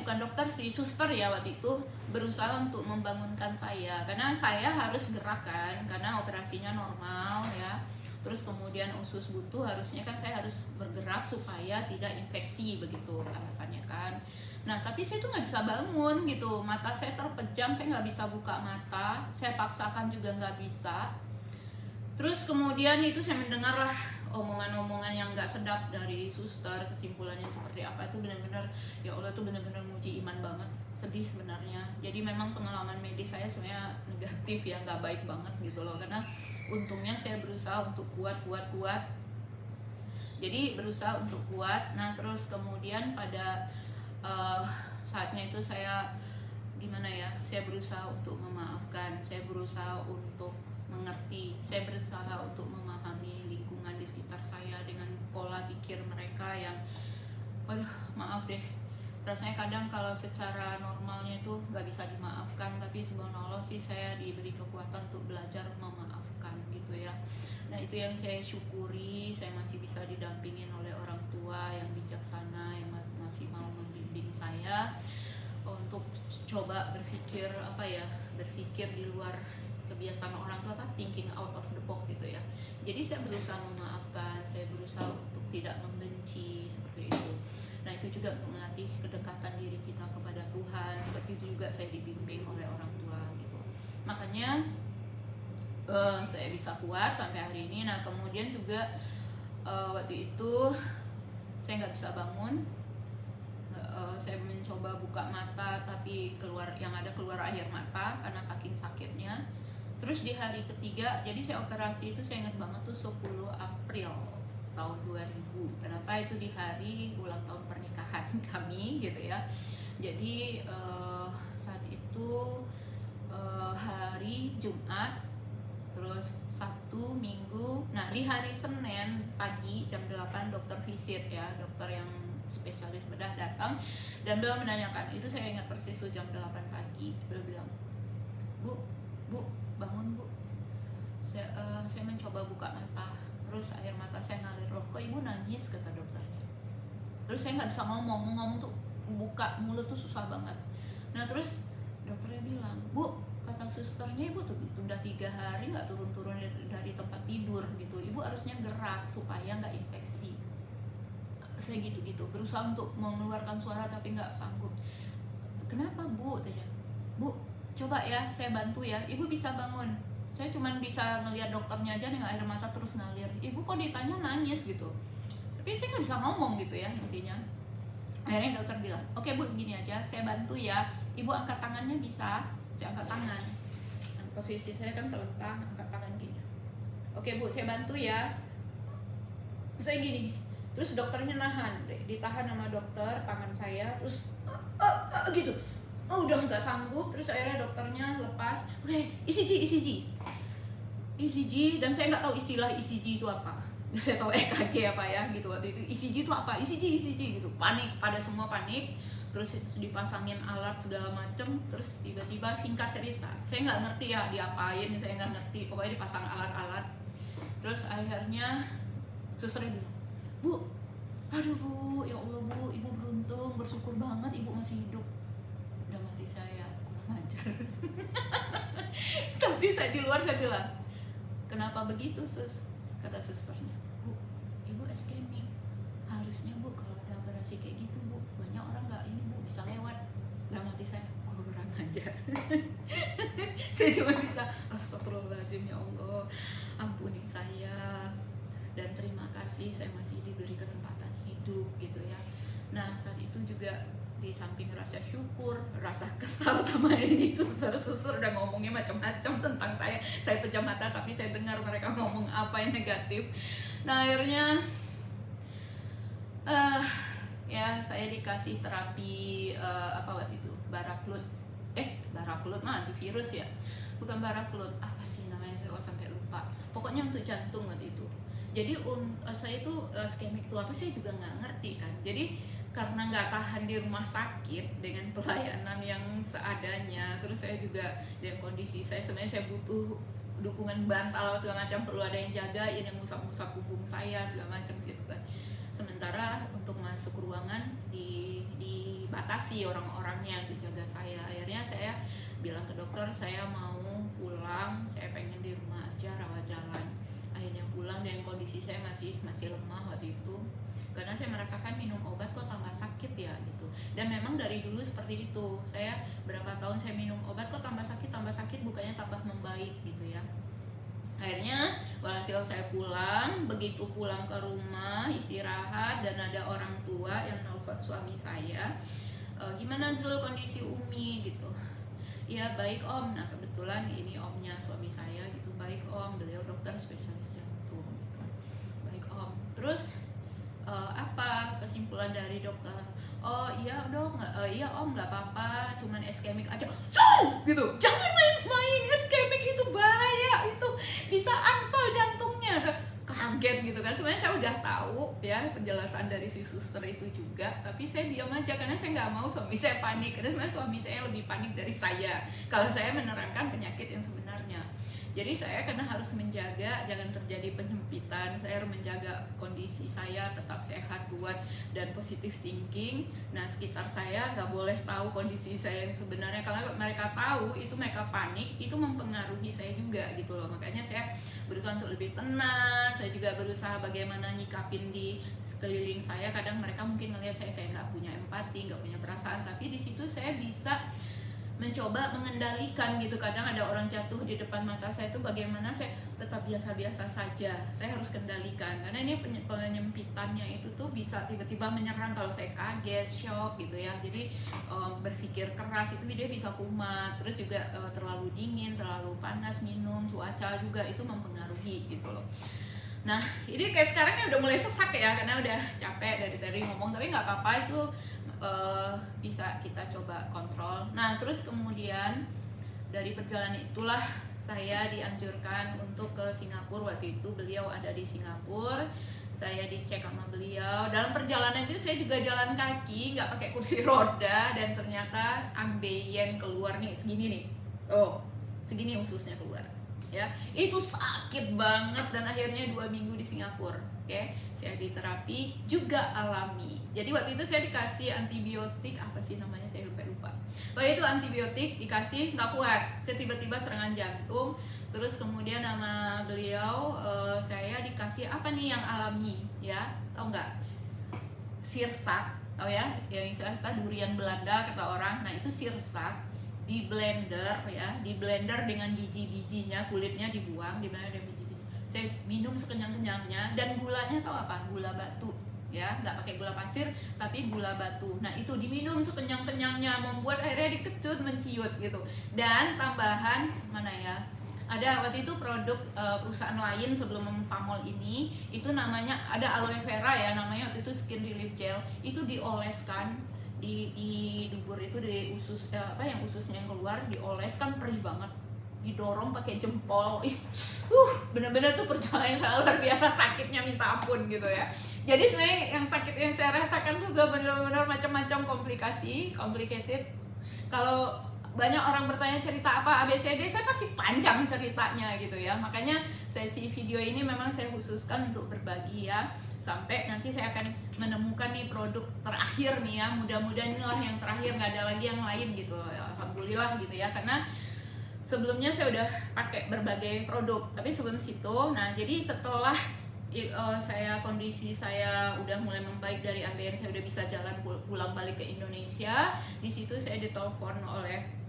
bukan dokter sih, suster ya waktu itu berusaha untuk membangunkan saya karena saya harus gerak kan, karena operasinya normal ya. Terus kemudian usus buntu harusnya kan saya harus bergerak supaya tidak infeksi, begitu alasannya kan. Nah tapi saya tuh nggak bisa bangun gitu, mata saya terpejam, saya nggak bisa buka mata, saya paksakan juga nggak bisa. Terus kemudian itu saya mendengarlah omongan-omongan yang nggak sedap dari suster. Kesimpulannya seperti apa itu benar-benar, ya Allah, itu benar-benar menguji iman banget. Sedih sebenarnya. Jadi memang pengalaman medis saya sebenarnya negatif ya, nggak baik banget gitu loh. Karena untungnya saya berusaha untuk kuat. Jadi berusaha untuk kuat. Nah terus kemudian pada saatnya itu saya gimana ya, saya berusaha untuk memaafkan, saya berusaha untuk mengerti, saya berusaha untuk memahami lingkungan di sekitar saya dengan pola pikir mereka yang, waduh maaf deh, rasanya kadang kalau secara normalnya itu nggak bisa dimaafkan, tapi subhanallah sih saya diberi kekuatan untuk belajar memaafkan gitu ya. Nah itu yang saya syukuri, saya masih bisa didampingin oleh orang tua yang bijaksana, yang masih mau membimbing saya untuk coba berpikir berpikir di luar kebiasaan orang tua, thinking out of the box gitu ya. Jadi saya berusaha memaafkan, saya berusaha untuk tidak membenci seperti itu. Nah itu juga untuk melatih kedekatan diri kita kepada Tuhan. Seperti itu juga saya dibimbing oleh orang tua gitu. Makanya saya bisa kuat sampai hari ini. Nah kemudian juga waktu itu saya nggak bisa bangun. Saya mencoba buka mata tapi keluar air mata karena saking sakitnya. Terus di hari ketiga, jadi saya operasi itu saya ingat banget tuh 10 April tahun 2000. Kenapa? Itu di hari ulang tahun pernikahan kami gitu ya. Jadi saat itu hari Jumat, terus Sabtu, Minggu. Nah di hari Senin pagi jam 8 dokter visit ya, dokter yang spesialis bedah datang dan beliau menanyakan, itu saya ingat persis tuh jam 8 pagi. Beliau bilang, Bu bangun Bu. Saya mencoba buka mata, terus air mata saya ngalir. Loh kok Ibu nangis, kata dokternya. Terus saya nggak bisa ngomong tuh, buka mulut tuh susah banget. Nah terus dokternya bilang, Bu, kata susternya Ibu tuh udah 3 hari nggak turun-turun dari tempat tidur gitu, Ibu harusnya gerak supaya nggak infeksi. Saya gitu berusaha untuk mengeluarkan suara tapi nggak sanggup. Kenapa Bu? Tanya. Bu, coba ya saya bantu ya, Ibu bisa bangun. Saya cuma bisa ngelihat dokternya aja dengan air mata terus ngalir. Ibu kok ditanya nangis gitu. Tapi saya nggak bisa ngomong gitu ya intinya. Akhirnya dokter bilang, oke Bu, gini aja, saya bantu ya. Ibu angkat tangannya bisa? Saya angkat tangan. Posisi saya kan terlentang, angkat tangan gini. Oke Bu, saya bantu ya. Saya gini. Terus dokternya ditahan sama dokter tangan saya, terus gitu. Udah nggak sanggup, terus akhirnya dokternya lepas. Oke, ECG, dan saya nggak tahu istilah ECG itu apa. Saya tahu EKG apa ya gitu waktu itu. ECG itu apa? ECG gitu. Panik, pada semua panik. Terus dipasangin alat segala macem. Terus tiba-tiba singkat cerita, saya nggak ngerti ya diapain, saya nggak ngerti. Pokoknya dipasang alat-alat. Terus akhirnya susternya bilang, Bu, aduh Bu, ya Allah Bu, Ibu beruntung, bersyukur banget Ibu masih hidup. Udah mati saya, kurang ajar. Tapi saya di luar saya bilang, kenapa begitu Sus? Kata susternya, Bu, Ibu ischemic. Harusnya Bu kalau ada operasi kayak gitu Bu, banyak orang nggak ini Bu bisa lewat. Udah mati saya, kurang ajar. Saya cuma bisa, astagfirullahaladzim, ya Allah, ampuni saya. Dan terima kasih saya masih diberi kesempatan hidup gitu ya. Nah saat itu juga di samping rasa syukur, rasa kesal sama ini suster-suster udah ngomongnya macam-macam tentang saya pejam mata tapi saya dengar mereka ngomong apa yang negatif. Nah akhirnya ya saya dikasih terapi apa waktu itu, Baraklot mah antivirus ya, bukan Baraklot, apa sih namanya saya kok sampai lupa, pokoknya untuk jantung waktu itu. Jadi saya itu iskemik itu apa saya juga nggak ngerti kan. Jadi karena nggak tahan di rumah sakit dengan pelayanan yang seadanya, terus saya juga dengan kondisi saya sebenarnya saya butuh dukungan bantal segala macam, perlu ada yang jagain, yang ngusap-ngusap punggung saya segala macam gitu kan. Sementara untuk masuk ruangan dibatasi orang-orangnya untuk jaga saya. Akhirnya saya bilang ke dokter saya mau pulang, saya pengen di rumah aja rawat jalan. Akhirnya pulang dengan kondisi saya masih lemah waktu itu, karena saya merasakan minum obat kok tambah sakit ya gitu. Dan memang dari dulu seperti itu, saya berapa tahun saya minum obat kok tambah sakit, bukannya tambah membaik gitu ya. Akhirnya walhasil saya pulang, begitu pulang ke rumah istirahat dan ada orang tua yang nelfon suami saya, gimana Zul kondisi Umi gitu. Ya baik om. Nah kebetulan ini omnya suami saya gitu. Baik om, beliau dokter spesialis jantung gitu. Baik om. Terus apa kesimpulan dari dokter? Oh iya dong, iya om nggak apa-apa, cuman iskemik aja. Gitu, jangan main-main, iskemik itu bahaya, itu bisa anfal jantungnya. Kaget gitu kan, sebenarnya saya udah tahu ya penjelasan dari si suster itu juga, tapi saya diam aja karena saya nggak mau suami saya panik, karena sebenarnya suami saya lebih panik dari saya kalau saya menerangkan penyakit yang sebenarnya. Jadi saya karena harus menjaga jangan terjadi penyempitan, saya harus menjaga kondisi saya tetap sehat, kuat, dan positive thinking. Nah sekitar saya nggak boleh tahu kondisi saya yang sebenarnya, karena mereka tahu itu mereka panik, itu mempengaruhi saya juga gitu loh. Makanya saya berusaha untuk lebih tenang, saya juga berusaha bagaimana nyikapin di sekeliling saya. Kadang mereka mungkin melihat saya kayak nggak punya empati, nggak punya perasaan, tapi di situ saya bisa mencoba mengendalikan gitu. Kadang ada orang jatuh di depan mata saya itu bagaimana saya tetap biasa-biasa saja, saya harus kendalikan karena ini penyempitannya itu tuh bisa tiba-tiba menyerang kalau saya kaget, shock gitu ya. Jadi berpikir keras itu dia bisa kumat, terus juga terlalu dingin, terlalu panas minum, cuaca juga itu mempengaruhi gitu loh. Nah ini kayak sekarang udah mulai sesak ya karena udah capek dari tadi ngomong, tapi nggak apa-apa, itu bisa kita coba kontrol. Nah terus kemudian dari perjalanan itulah saya dianjurkan untuk ke Singapura. Waktu itu beliau ada di Singapura, saya dicek sama beliau. Dalam perjalanan itu saya juga jalan kaki, nggak pakai kursi roda, dan ternyata ambeien keluar nih segini nih, segini ususnya keluar ya, itu sakit banget. Dan akhirnya 2 minggu di Singapura, saya diterapi juga alami. Jadi waktu itu saya dikasih antibiotik, apa sih namanya saya lupa. Waktu itu antibiotik dikasih nggak kuat, saya tiba-tiba serangan jantung. Terus kemudian nama beliau saya dikasih apa nih yang alami ya, tahu nggak? Sirsak, tahu ya? Yang istilah durian Belanda kata orang. Nah itu sirsak di blender ya, di blender dengan biji-bijinya, kulitnya dibuang, di blender dengan biji-bijinya. Saya minum sekenyang-kenyangnya, dan gulanya tahu apa? Gula batu ya, nggak pakai gula pasir tapi gula batu. Nah itu diminum sekenyang-kenyangnya, membuat akhirnya dikecut menciut gitu. Dan tambahan mana ya, ada waktu itu produk perusahaan lain sebelum Pamol ini, itu namanya ada aloe vera ya, namanya waktu itu skin relief gel, itu dioleskan di dubur itu, di usus yang ususnya yang keluar dioleskan, perih banget, didorong pakai jempol. Bener-bener tuh perjalanan yang sangat luar biasa, sakitnya minta ampun gitu ya. Jadi sebenarnya yang sakit yang saya rasakan tuh gak benar-benar macam-macam complicated. Kalau banyak orang bertanya cerita apa ABCD, saya pasti panjang ceritanya gitu ya. Makanya sesi video ini memang saya khususkan untuk berbagi ya, sampai nanti saya akan menemukan nih produk terakhir nih ya. Mudah-mudahan inilah yang terakhir, nggak ada lagi yang lain gitu. Alhamdulillah gitu ya, karena sebelumnya saya udah pakai berbagai produk. Tapi sebelum situ, nah jadi setelah kondisi saya udah mulai membaik dari ambeien, saya udah bisa jalan pulang balik ke Indonesia. Di situ saya ditelepon oleh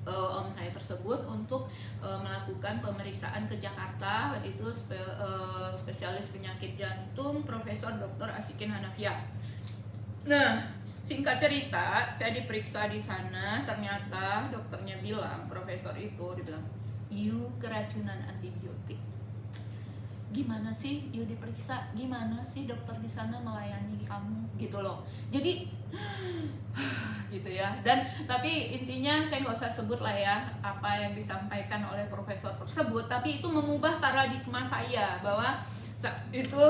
om saya tersebut untuk melakukan pemeriksaan ke Jakarta. Waktu itu spesialis penyakit jantung Profesor Dr. Asikin Hanafiah. Nah Singkat cerita, saya diperiksa di sana, ternyata dokternya bilang, profesor itu dibilang, "You keracunan antibiotik." Gimana sih you diperiksa, gimana sih dokter di sana melayani kamu gitu loh. Jadi gitu ya. Dan tapi intinya saya nggak usah sebut lah ya apa yang disampaikan oleh profesor tersebut, tapi itu mengubah paradigma saya bahwa itu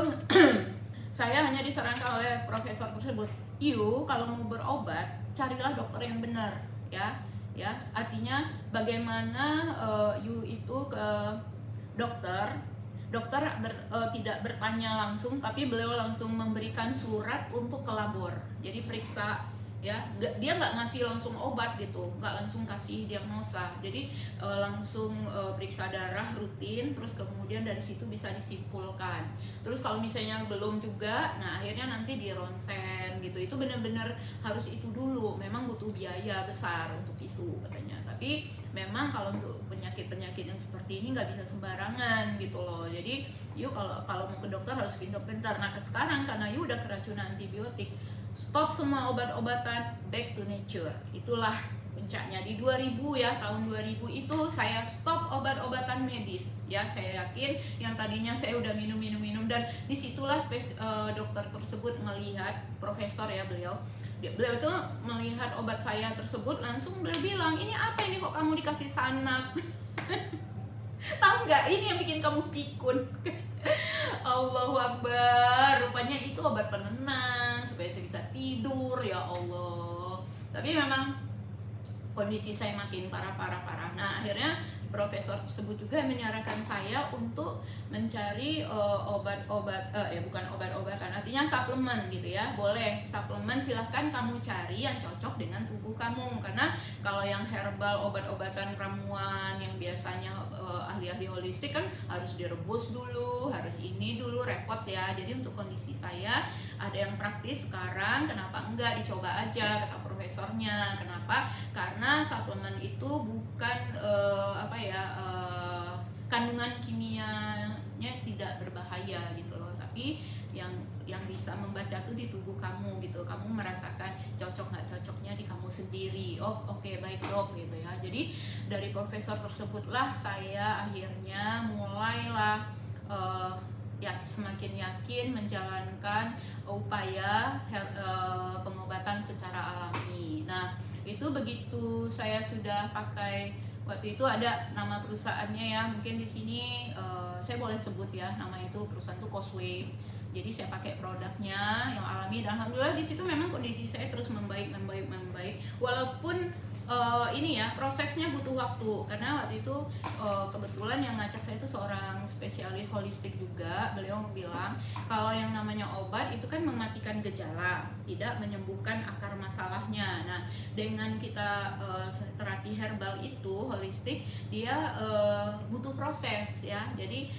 saya hanya disarankan oleh profesor tersebut, you kalau mau berobat carilah dokter yang benar ya. Ya, artinya bagaimana you itu ke dokter tidak bertanya langsung, tapi beliau langsung memberikan surat untuk ke labor. Jadi periksa ya, dia nggak ngasih langsung obat gitu, nggak langsung kasih diagnosa. Jadi langsung periksa darah rutin, terus kemudian dari situ bisa disimpulkan. Terus kalau misalnya belum juga, nah akhirnya nanti di ronsen gitu. Itu benar-benar harus itu dulu. Memang butuh biaya besar untuk itu katanya. Tapi memang kalau untuk penyakit-penyakit yang seperti ini nggak bisa sembarangan gitu loh. Jadi you kalau mau ke dokter harus pintar-pintar. Nah sekarang karena you udah keracunan antibiotik, stop semua obat-obatan, back to nature. Itulah puncaknya di 2000 ya, tahun 2000 itu saya stop obat-obatan medis ya. Saya yakin yang tadinya saya udah minum dan disitulah dokter tersebut melihat, profesor ya beliau itu melihat obat saya tersebut, langsung beliau bilang, ini apa ini kok kamu dikasih sanak. Tahu nggak, ini yang bikin kamu pikun. Allahu Akbar, rupanya itu obat penenang supaya saya bisa tidur, ya Allah. Tapi memang kondisi saya makin parah. Nah akhirnya profesor tersebut juga menyarankan saya untuk mencari bukan obat-obatan, artinya suplemen gitu ya. Boleh suplemen, silahkan kamu cari yang cocok dengan tubuh kamu, karena kalau yang herbal, obat-obatan ramuan yang biasanya ahli-ahli holistik kan harus direbus dulu, harus ini dulu, repot ya. Jadi untuk kondisi saya ada yang praktis sekarang, kenapa enggak dicoba aja, kata profesornya. Kenapa? Karena suplemen itu bukan kandungan kimianya tidak berbahaya gitu loh, tapi yang bisa membaca tuh di tubuh kamu gitu. Kamu merasakan cocok nggak cocoknya di kamu sendiri. Oh oke, baik dok gitu ya. Jadi dari profesor tersebutlah saya akhirnya mulailah semakin yakin menjalankan upaya pengobatan secara alami. Nah itu begitu saya sudah pakai, waktu itu ada nama perusahaannya ya, mungkin di sini saya boleh sebut ya, nama itu perusahaan itu Cosway. Jadi saya pakai produknya yang alami dan alhamdulillah di situ memang kondisi saya terus membaik. Walaupun ini ya prosesnya butuh waktu, karena waktu itu kebetulan yang ngajak saya itu seorang spesialis holistik juga. Beliau bilang kalau yang namanya obat itu kan mematikan gejala, tidak menyembuhkan akar masalahnya. Nah dengan kita terapi herbal itu holistik, dia butuh proses ya. Jadi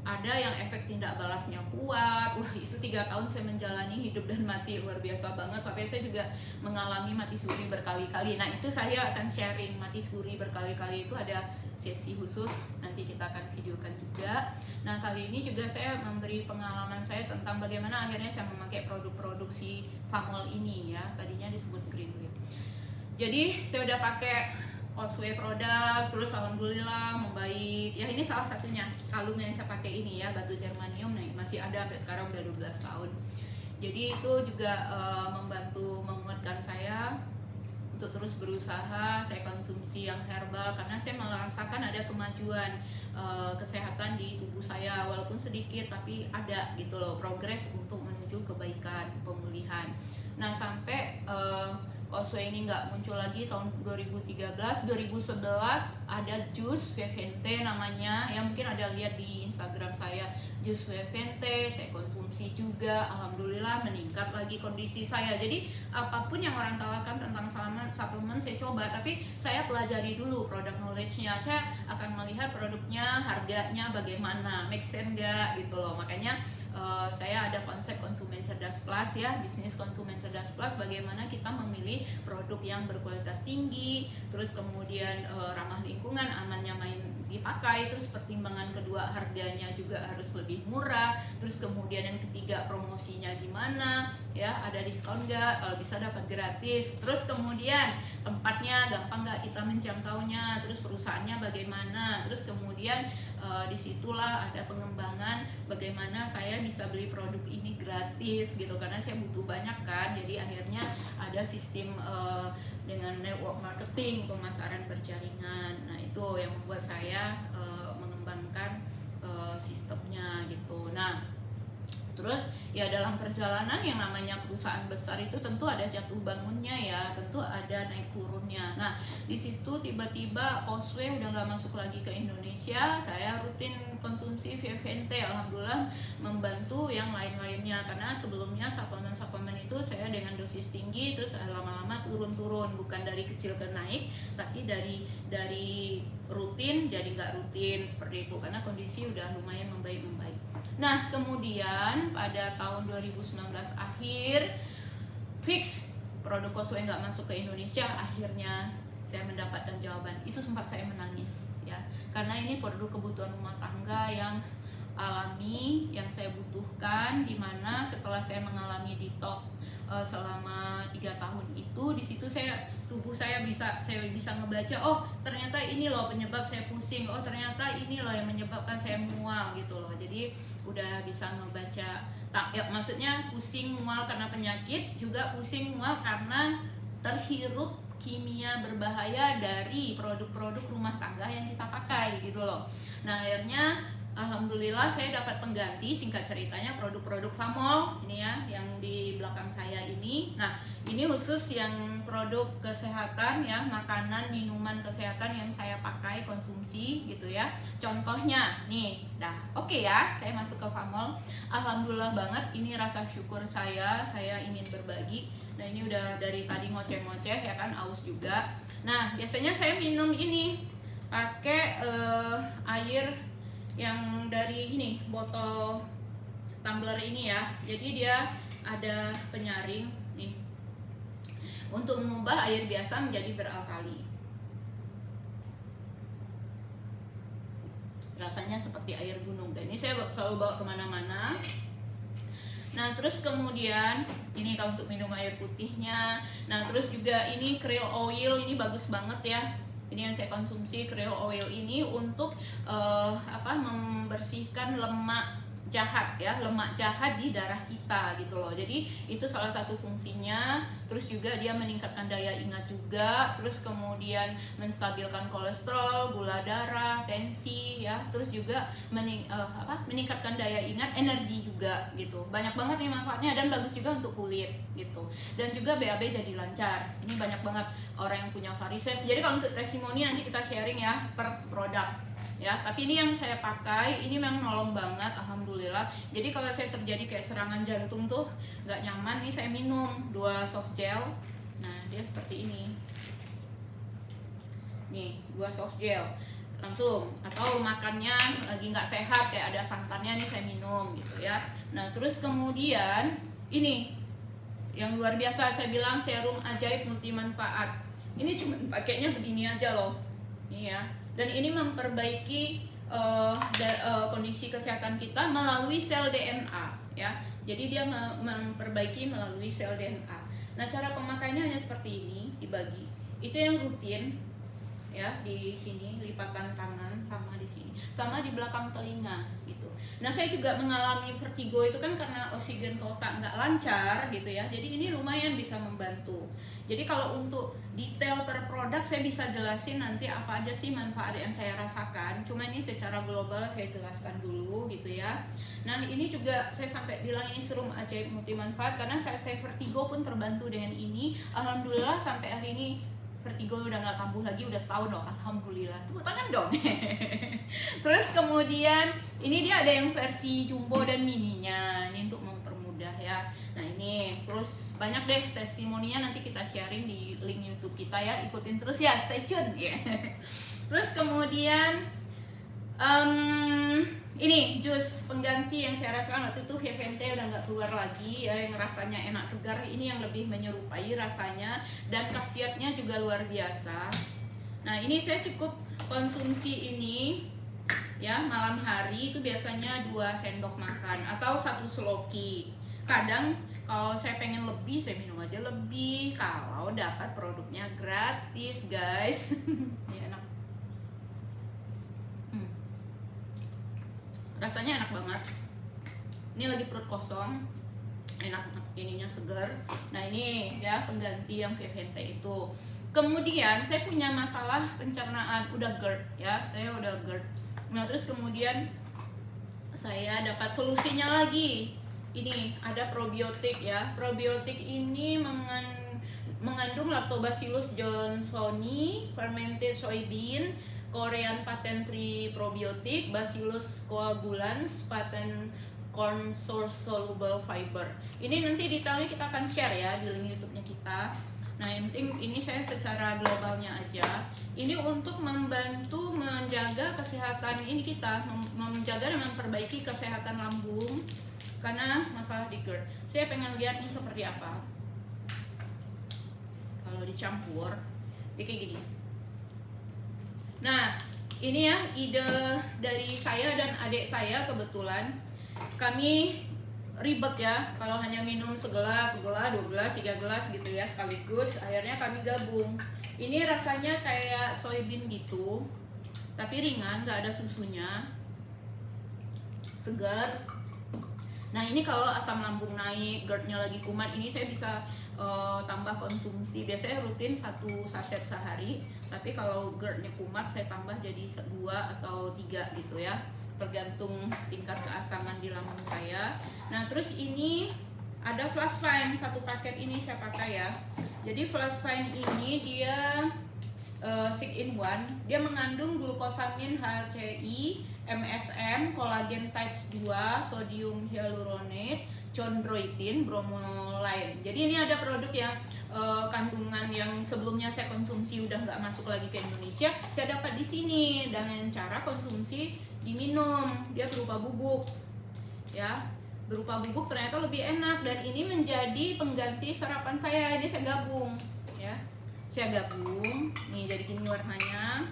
ada yang efek tindak balasnya kuat. Wah itu 3 tahun saya menjalani hidup dan mati, luar biasa banget. Sampai saya juga mengalami mati suri berkali-kali. Nah itu saya akan sharing mati suri berkali-kali, itu ada sesi khusus, nanti kita akan videokan juga. Nah kali ini juga saya memberi pengalaman saya tentang bagaimana akhirnya saya memakai produk-produk si Famol ini ya, tadinya disebut Green Leaf. Jadi saya udah pakai Cosway produk, terus alhamdulillah membaik. Ya ini salah satunya kalung yang saya pakai ini ya, batu germanium nih, masih ada sampai sekarang udah 12 tahun. Jadi itu juga membantu menguatkan saya untuk terus berusaha. Saya konsumsi yang herbal karena saya merasakan ada kemajuan kesehatan di tubuh saya, walaupun sedikit tapi ada gitu loh, progres untuk menuju kebaikan, pemulihan. Nah sampai Cosway ini nggak muncul lagi tahun 2013, 2011 ada jus Vivente namanya, yang mungkin ada lihat di Instagram saya, jus Vivente saya konsumsi juga, alhamdulillah meningkat lagi kondisi saya. Jadi apapun yang orang tawarkan tentang suplemen saya coba, tapi saya pelajari dulu produk knowledge-nya. Saya akan melihat produknya, harganya bagaimana, make sense nggak gitu loh. Makanya saya ada konsep konsumen cerdas plus ya, bisnis konsumen cerdas plus, bagaimana kita memilih produk yang berkualitas tinggi, terus kemudian ramah lingkungan, aman nyaman dipakai, terus pertimbangan kedua harganya juga harus lebih murah, terus kemudian yang ketiga promosinya gimana ya, ada diskon nggak, kalau bisa dapat gratis, terus kemudian tempatnya gampang nggak kita menjangkaunya, terus perusahaannya bagaimana, terus kemudian disitulah ada pengembangan bagaimana saya bisa beli produk ini gratis gitu, karena saya butuh banyak kan, jadi akhirnya ada sistem dengan network marketing, pemasaran berjaringan. Nah itu yang membuat saya mengembangkan sistemnya gitu. Nah terus ya dalam perjalanan yang namanya perusahaan besar itu tentu ada jatuh bangunnya ya, tentu ada naik turunnya. Nah di situ tiba-tiba Cosway udah nggak masuk lagi ke Indonesia, saya rutin konsumsi VVNT, alhamdulillah membantu yang lain-lainnya, karena sebelumnya suplemen itu saya dengan dosis tinggi terus lama-lama turun-turun, bukan dari kecil ke naik, tapi dari rutin jadi nggak rutin seperti itu, karena kondisi udah lumayan membaik. Nah kemudian pada tahun 2019 akhir fix produk Cosway nggak masuk ke Indonesia, akhirnya saya mendapatkan jawaban. Itu sempat saya menangis ya, karena ini produk kebutuhan rumah tangga yang alami, yang saya butuhkan, dimana setelah saya mengalami detox selama 3 tahun itu, di situ tubuh saya bisa ngebaca, oh ternyata ini loh penyebab saya pusing, oh ternyata ini loh yang menyebabkan saya mual gitu loh. Jadi udah bisa ngebaca, ya, maksudnya pusing mual karena penyakit, juga pusing mual karena terhirup kimia berbahaya dari produk-produk rumah tangga yang kita pakai gitu loh. Nah akhirnya alhamdulillah saya dapat pengganti, singkat ceritanya produk-produk Famol ini ya, yang di belakang saya ini. Nah ini khusus yang produk kesehatan ya, makanan, minuman kesehatan yang saya pakai konsumsi gitu ya. Contohnya nih, oke ya, saya masuk ke Famol. Alhamdulillah banget, ini rasa syukur saya ingin berbagi. Nah ini udah dari tadi ngoceh-ngoceh ya kan, aus juga. Nah biasanya saya minum ini pakai air yang dari ini botol tumbler ini ya, jadi dia ada penyaring nih untuk mengubah air biasa menjadi beralkali. Rasanya seperti air gunung, dan ini saya selalu bawa kemana-mana. Nah terus kemudian ini kalau untuk minum air putihnya. Nah terus juga ini krill oil, ini bagus banget ya. Ini yang saya konsumsi, krill oil ini untuk membersihkan lemak jahat ya, lemak jahat di darah kita gitu loh. Jadi itu salah satu fungsinya. Terus juga dia meningkatkan daya ingat juga, terus kemudian menstabilkan kolesterol, gula darah, tensi ya, terus juga meningkatkan daya ingat, energi juga gitu. Banyak banget nih manfaatnya, dan bagus juga untuk kulit gitu. Dan juga BAB jadi lancar. Ini banyak banget orang yang punya varises. Jadi kalau untuk testimoni nanti kita sharing ya per produk ya, tapi ini yang saya pakai ini memang nolong banget, alhamdulillah. Jadi kalau saya terjadi kayak serangan jantung tuh nggak nyaman nih, saya minum 2 soft gel. Nah dia seperti ini nih, 2 soft gel langsung, atau makannya lagi nggak sehat kayak ada santannya nih saya minum gitu ya. Nah terus kemudian ini yang luar biasa, saya bilang serum ajaib multi manfaat. Ini cuma pakainya begini aja loh ini ya, dan ini memperbaiki kondisi kesehatan kita melalui sel DNA ya. Jadi dia memperbaiki melalui sel DNA. Nah cara pemakaiannya hanya seperti ini, dibagi. Itu yang rutin ya, di sini lipatan tangan, sama di sini, sama di belakang telinga gitu. Nah saya juga mengalami vertigo itu kan karena oksigen ke otak nggak lancar gitu ya. Jadi ini lumayan bisa membantu. Jadi kalau untuk detail per produk saya bisa jelasin nanti apa aja sih manfaat yang saya rasakan. Cuma ini secara global saya jelaskan dulu gitu ya. Nah ini juga saya sampai bilang ini serum ajaib multi manfaat karena saya vertigo pun terbantu dengan ini. Alhamdulillah sampai hari ini vertigo udah nggak kambuh lagi, udah setahun loh, alhamdulillah. Tepuk tangan dong. Terus kemudian ini dia ada yang versi jumbo dan mininya, ini untuk mempermudah ya. Nah ini terus banyak deh testimoninya, nanti kita sharing di link YouTube kita ya, ikutin terus ya, stay tune ya. Terus kemudian Ini jus pengganti yang saya rasakan waktu itu Vivente udah nggak keluar lagi ya, yang rasanya enak segar. Ini yang lebih menyerupai rasanya dan khasiatnya juga luar biasa. Nah ini saya cukup konsumsi ini ya malam hari, itu biasanya 2 sendok makan atau 1 sloki. Kadang kalau saya pengen lebih, saya minum aja lebih kalau dapat produknya gratis guys. Ini enak. Rasanya enak banget. Ini lagi perut kosong, enak, ininya segar. Nah ini ya pengganti yang Vivente itu. Kemudian saya punya masalah pencernaan, udah GERD ya, saya udah GERD. Nah terus kemudian saya dapat solusinya lagi. Ini ada probiotik ya. Probiotik ini mengandung Lactobacillus johnsoni, fermented soybean, Korean patent free probiotik, Bacillus coagulans, patent corn source soluble fiber. Ini nanti detailnya kita akan share ya di link YouTube-nya kita. Nah, yang penting ini saya secara globalnya aja. Ini untuk membantu menjaga kesehatan ini kita, menjaga dan memperbaiki kesehatan lambung karena masalah di GERD. Saya pengen lihat ini seperti apa. Kalau dicampur, dia kayak gini. Nah, ini ya ide dari saya dan adik saya. Kebetulan kami ribet ya, kalau hanya minum segelas, 2 gelas, 3 gelas gitu ya sekaligus. Akhirnya kami gabung. Ini rasanya kayak soybean gitu, tapi ringan, gak ada susunya, segar. Nah ini kalau asam lambung naik, GERD-nya lagi kumat, ini saya bisa tambah konsumsi. Biasanya rutin 1 saset sehari, tapi kalau GERD-nya kumat saya tambah jadi 2 atau 3 gitu ya, tergantung tingkat keasaman di lambung saya. Nah terus ini ada Flash-Fine, 1 paket ini saya pakai ya. Jadi Flash-Fine ini dia 6 in 1, dia mengandung glukosamin HCI, MSM, kolagen type 2, sodium hyaluronate, chondroitin, bromelain. Jadi ini ada produk yang kandungan yang sebelumnya saya konsumsi udah nggak masuk lagi ke Indonesia, saya dapat di sini dengan cara konsumsi diminum. Dia berupa bubuk, ya, berupa bubuk ternyata lebih enak dan ini menjadi pengganti sarapan saya. Ini saya gabung, ya, saya gabung. Nih jadi gini warnanya,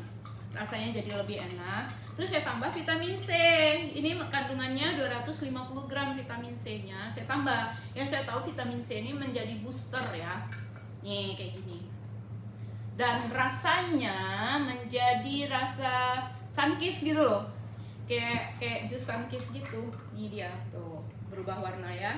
rasanya jadi lebih enak. Terus saya tambah vitamin C. Ini kandungannya 250 gram vitamin C-nya. Saya tambah. Yang saya tahu vitamin C ini menjadi booster ya. Nih kayak gini. Dan rasanya menjadi rasa Sunkist gitu loh. Kayak jus Sunkist gitu. Ini dia tuh, berubah warna ya.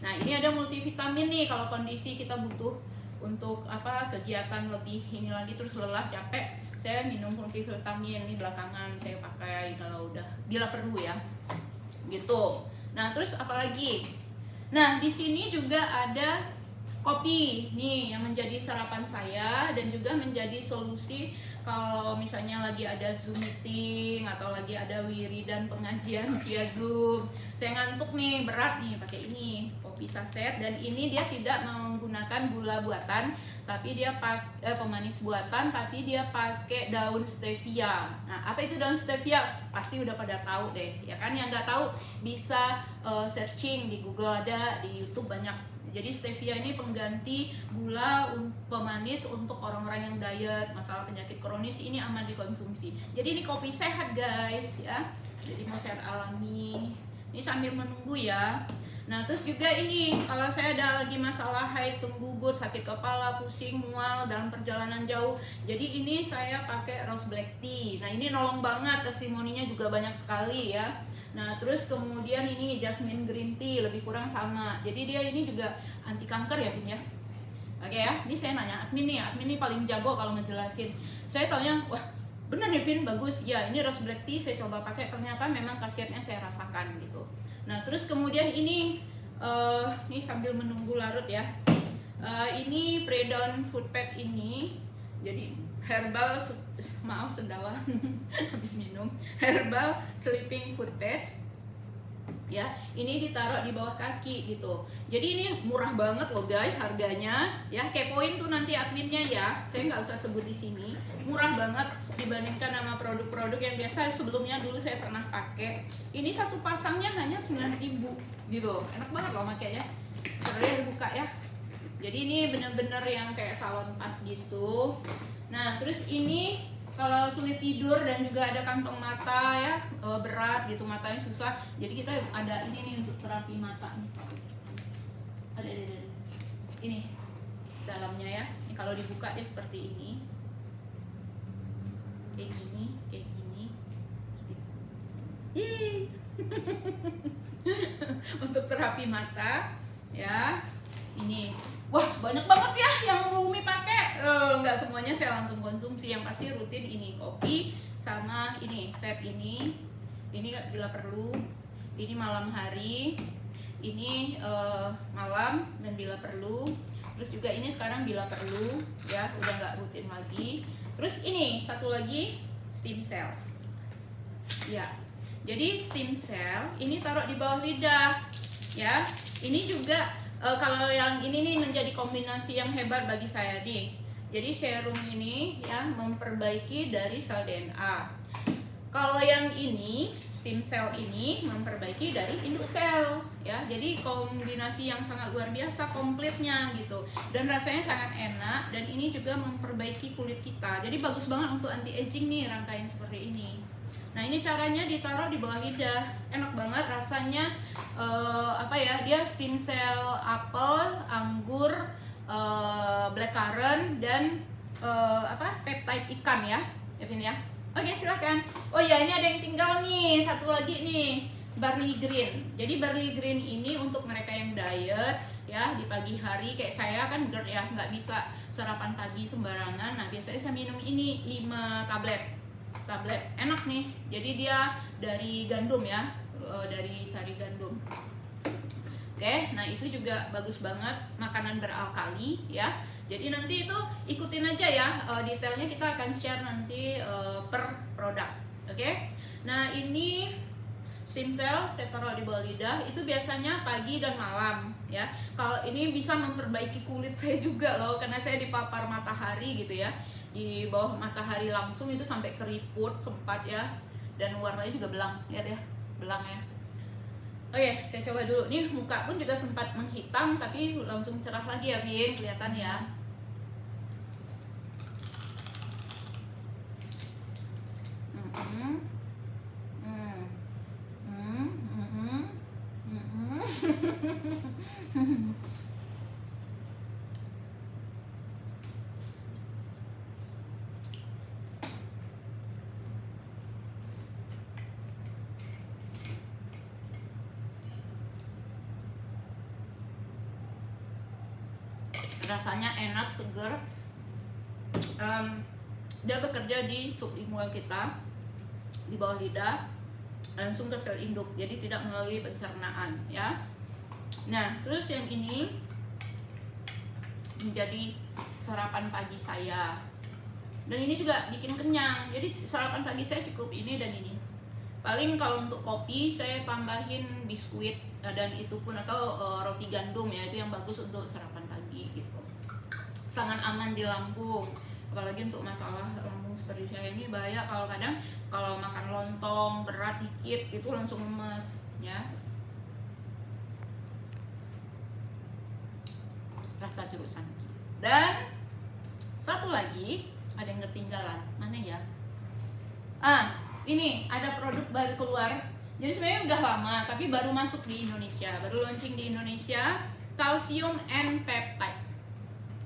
Nah, ini ada multivitamin nih kalau kondisi kita butuh untuk apa kegiatan lebih ini lagi, terus lelah capek, saya minum multivitamin. Ini belakangan saya pakai kalau udah bila perlu ya gitu. Nah terus apalagi, nah di sini juga ada kopi nih yang menjadi sarapan saya dan juga menjadi solusi kalau misalnya lagi ada Zoom meeting atau lagi ada wiridan pengajian via Zoom, saya ngantuk nih, berat nih, pakai ini kopi saset. Dan ini dia tidak menggunakan gula buatan, tapi dia pakai pemanis buatan, tapi dia pakai daun stevia. Nah apa itu daun stevia? Pasti udah pada tahu deh ya kan. Yang nggak tahu bisa searching di Google, ada di YouTube banyak. Jadi stevia ini pengganti gula pemanis untuk orang-orang yang diet, masalah penyakit kronis, ini aman dikonsumsi. Jadi ini kopi sehat guys ya. Jadi mau sehat alami. Ini sambil menunggu ya. Nah terus juga ini kalau saya ada lagi masalah haid, gugut, sakit kepala, pusing, mual dalam perjalanan jauh, jadi ini saya pakai rose black tea. Nah ini nolong banget, testimoninya juga banyak sekali ya. Nah terus kemudian ini jasmine green tea, lebih kurang sama. Jadi dia ini juga anti kanker ya Vin ya. Oke ya, ini saya nanya admin nih paling jago kalau ngejelasin. Saya taunya wah bener nih Vin, bagus ya. Ini rose black tea saya coba pakai, ternyata memang khasiatnya saya rasakan gitu. Nah terus kemudian ini sambil menunggu larut ya, ini Predon food pad ini jadi herbal, maaf sendawa habis minum, herbal sleeping food pad ya. Ini ditaruh di bawah kaki gitu. Jadi ini murah banget loh guys harganya ya. Kepoin tuh nanti adminnya ya, saya nggak usah sebut di sini. Murah banget. dibandingkan sama produk-produk yang biasa sebelumnya dulu saya pernah pakai. Ini satu pasangnya hanya 9.000 gitu, enak banget loh makanya. Caranya dibuka ya. Jadi ini bener-bener yang kayak salon pas gitu. Nah terus ini kalau sulit tidur dan juga ada kantong mata ya, berat gitu, matanya susah, jadi kita ada ini nih untuk terapi mata nih. Ada ini dalamnya ya. Ini kalau dibuka dia seperti ini, kayak gini. Untuk terapi mata ya. Ini wah banyak banget ya yang Umi pakai. Nggak semuanya saya langsung konsumsi, yang pasti rutin ini kopi sama ini set ini bila perlu, ini malam hari, ini malam dan bila perlu. Terus juga ini sekarang bila perlu ya, udah nggak rutin lagi. Terus ini satu lagi stem cell ya. Jadi stem cell ini taruh di bawah lidah ya. Ini juga kalau yang ini nih menjadi kombinasi yang hebat bagi saya nih. Jadi serum ini ya memperbaiki dari sel DNA. Kalau yang ini stem cell ini memperbaiki dari induk sel ya. Jadi kombinasi yang sangat luar biasa komplitnya gitu. Dan rasanya sangat enak, dan ini juga memperbaiki kulit kita. Jadi bagus banget untuk anti aging nih rangkaian seperti ini. Nah ini caranya ditaruh di bawah lidah, enak banget rasanya. Apa ya, dia stem cell apel, anggur, blackcurrant dan peptide ikan ya, Kevin ya. Oke silakan. Oh ya ini ada yang tinggal nih, satu lagi nih, barley green. Jadi barley green ini untuk mereka yang diet ya, di pagi hari kayak saya kan GERD ya, nggak bisa sarapan pagi sembarangan. Nah biasanya saya minum ini 5 tablet, enak nih. Jadi dia dari gandum ya, dari sari gandum. Oke, nah itu juga bagus banget, makanan beralkali ya. Jadi nanti itu ikutin aja ya, detailnya kita akan share nanti per produk. Oke. Nah ini stem cell saya taruh di bawah lidah, itu biasanya pagi dan malam ya. Kalau ini bisa memperbaiki kulit saya juga loh, karena saya dipapar matahari gitu ya, di bawah matahari langsung itu sampai keriput sempat ya, dan warnanya juga belang, lihat ya, belang ya. Oke, saya coba dulu nih, muka pun juga sempat menghitam tapi langsung cerah lagi ya, Vin, kelihatan ya. Rasanya enak, seger. Dia bekerja di sublingual kita, di bawah lidah, langsung ke sel induk, jadi tidak melalui pencernaan ya. Nah terus yang ini menjadi sarapan pagi saya, dan ini juga bikin kenyang. Jadi sarapan pagi saya cukup ini dan ini. Paling kalau untuk kopi saya tambahin biskuit dan itu pun, atau roti gandum ya, itu yang bagus untuk sarapan pagi gitu. Sangat aman di lambung, apalagi untuk masalah lambung seperti saya ini bahaya kalau kadang kalau makan lontong berat dikit itu langsung lemes ya. Rasa jeruk nipis. Dan satu lagi ada yang ketinggalan, mana ya? Ini ada produk baru keluar. Jadi sebenarnya udah lama tapi baru masuk di Indonesia, baru launching di Indonesia, calcium and peptide.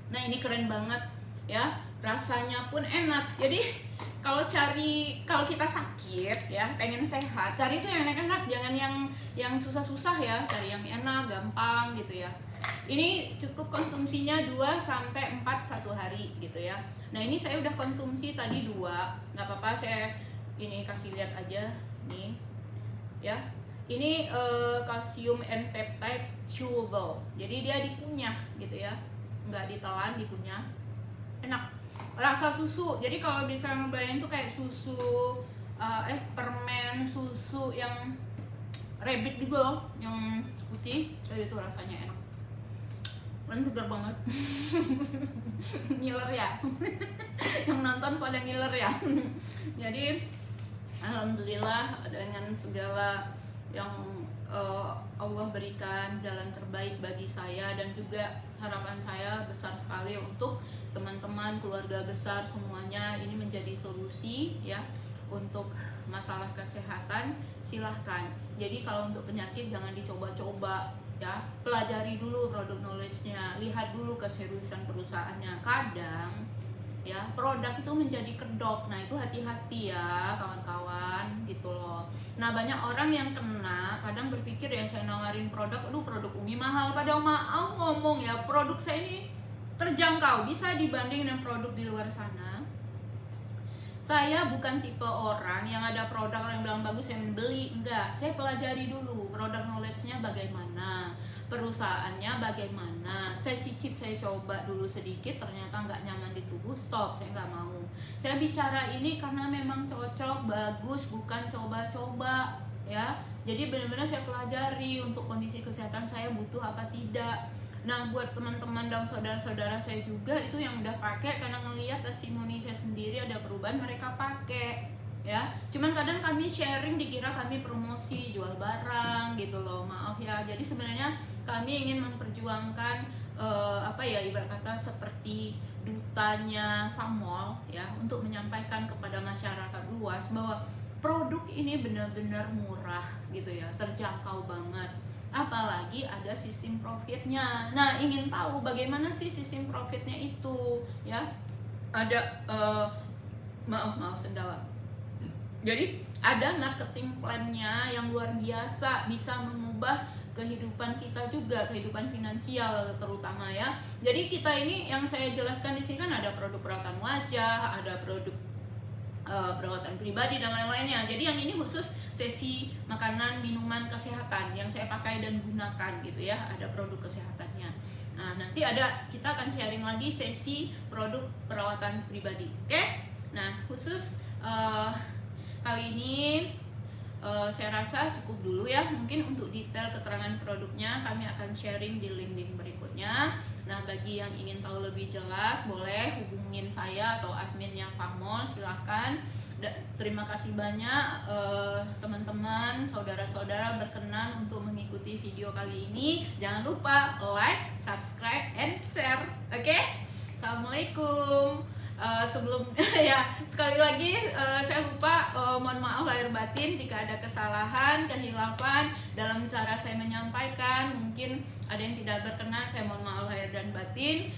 Nah ini keren banget ya, rasanya pun enak. Jadi kalau kita sakit ya, pengen sehat, cari itu yang enak-enak, jangan yang susah-susah ya, cari yang enak, gampang gitu ya. Ini cukup konsumsinya 2-4 satu hari gitu ya. Nah ini saya udah konsumsi tadi 2, nggak apa-apa, saya ini kasih lihat aja nih ya. Ini calcium and peptide chewable, jadi dia dikunyah gitu ya, nggak ditelan, dikunyah. Enak, rasa susu. Jadi kalau bisa ngebayangin tuh kayak susu permen susu yang rabbit gitu loh, yang putih, jadi itu rasanya enak. Kan segar banget. Ngiler ya. Yang nonton pada ngiler ya. Jadi alhamdulillah dengan segala yang Allah berikan jalan terbaik bagi saya, dan juga harapan saya besar sekali untuk teman-teman keluarga besar semuanya ini menjadi solusi ya untuk masalah kesehatan. Silahkan. Jadi kalau untuk penyakit jangan dicoba-coba ya, pelajari dulu produk knowledge-nya, lihat dulu keseriusan perusahaannya. Kadang ya produk itu menjadi kedok, nah itu hati-hati ya kawan-kawan gitu loh. Nah banyak orang yang kena, kadang berpikir ya saya nawarin produk, aduh produk Umi mahal, padahal maaf ngomong ya produk saya ini terjangkau, bisa dibanding dengan produk di luar sana. Saya bukan tipe orang yang ada produk orang bilang bagus saya beli, enggak. Saya pelajari dulu produk knowledge-nya bagaimana, perusahaannya bagaimana. Saya cicip, saya coba dulu sedikit, ternyata nggak nyaman di tubuh, stop, saya nggak mau. Saya bicara ini karena memang cocok, bagus, bukan coba-coba ya. Jadi benar-benar saya pelajari untuk kondisi kesehatan saya butuh apa tidak. Nah buat teman-teman dan saudara-saudara saya juga itu yang udah pakai, karena ngelihat testimoni saya sendiri ada perubahan, mereka pakai ya. Cuman kadang kami sharing dikira kami promosi jual barang gitu loh, maaf ya. Jadi sebenarnya kami ingin memperjuangkan apa ya, ibarat kata seperti dutanya Famol ya, untuk menyampaikan kepada masyarakat luas bahwa produk ini benar-benar murah gitu ya, terjangkau banget. Apalagi ada sistem profitnya. Nah ingin tahu bagaimana sih sistem profitnya itu ya, ada maaf sendawa. Jadi ada marketing plan-nya yang luar biasa, bisa mengubah kehidupan kita juga, kehidupan finansial terutama ya. Jadi kita ini yang saya jelaskan di sini kan ada produk perawatan wajah, ada produk perawatan pribadi dan lain-lainnya. Jadi yang ini khusus sesi makanan, minuman, kesehatan yang saya pakai dan gunakan gitu ya, ada produk kesehatannya. Nah nanti kita akan sharing lagi sesi produk perawatan pribadi. Oke? Nah khusus kali ini saya rasa cukup dulu ya. Mungkin untuk detail keterangan produknya kami akan sharing di link-link berikutnya. Nah bagi yang ingin tahu lebih jelas boleh hubungin saya atau adminnya Famol, silahkan. Terima kasih banyak teman-teman, saudara-saudara berkenan untuk mengikuti video kali ini. Jangan lupa like, subscribe, and share. Oke? Assalamualaikum. Sebelum ya sekali lagi saya lupa, mohon maaf lahir batin jika ada kesalahan, kehilafan dalam cara saya menyampaikan, mungkin ada yang tidak berkenan, saya mohon maaf lahir dan batin.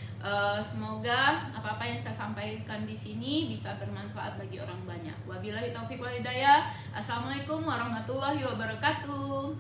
Semoga apa-apa yang saya sampaikan di sini bisa bermanfaat bagi orang banyak. Wabillahi taufiq wal hidayah. Assalamualaikum warahmatullahi wabarakatuh.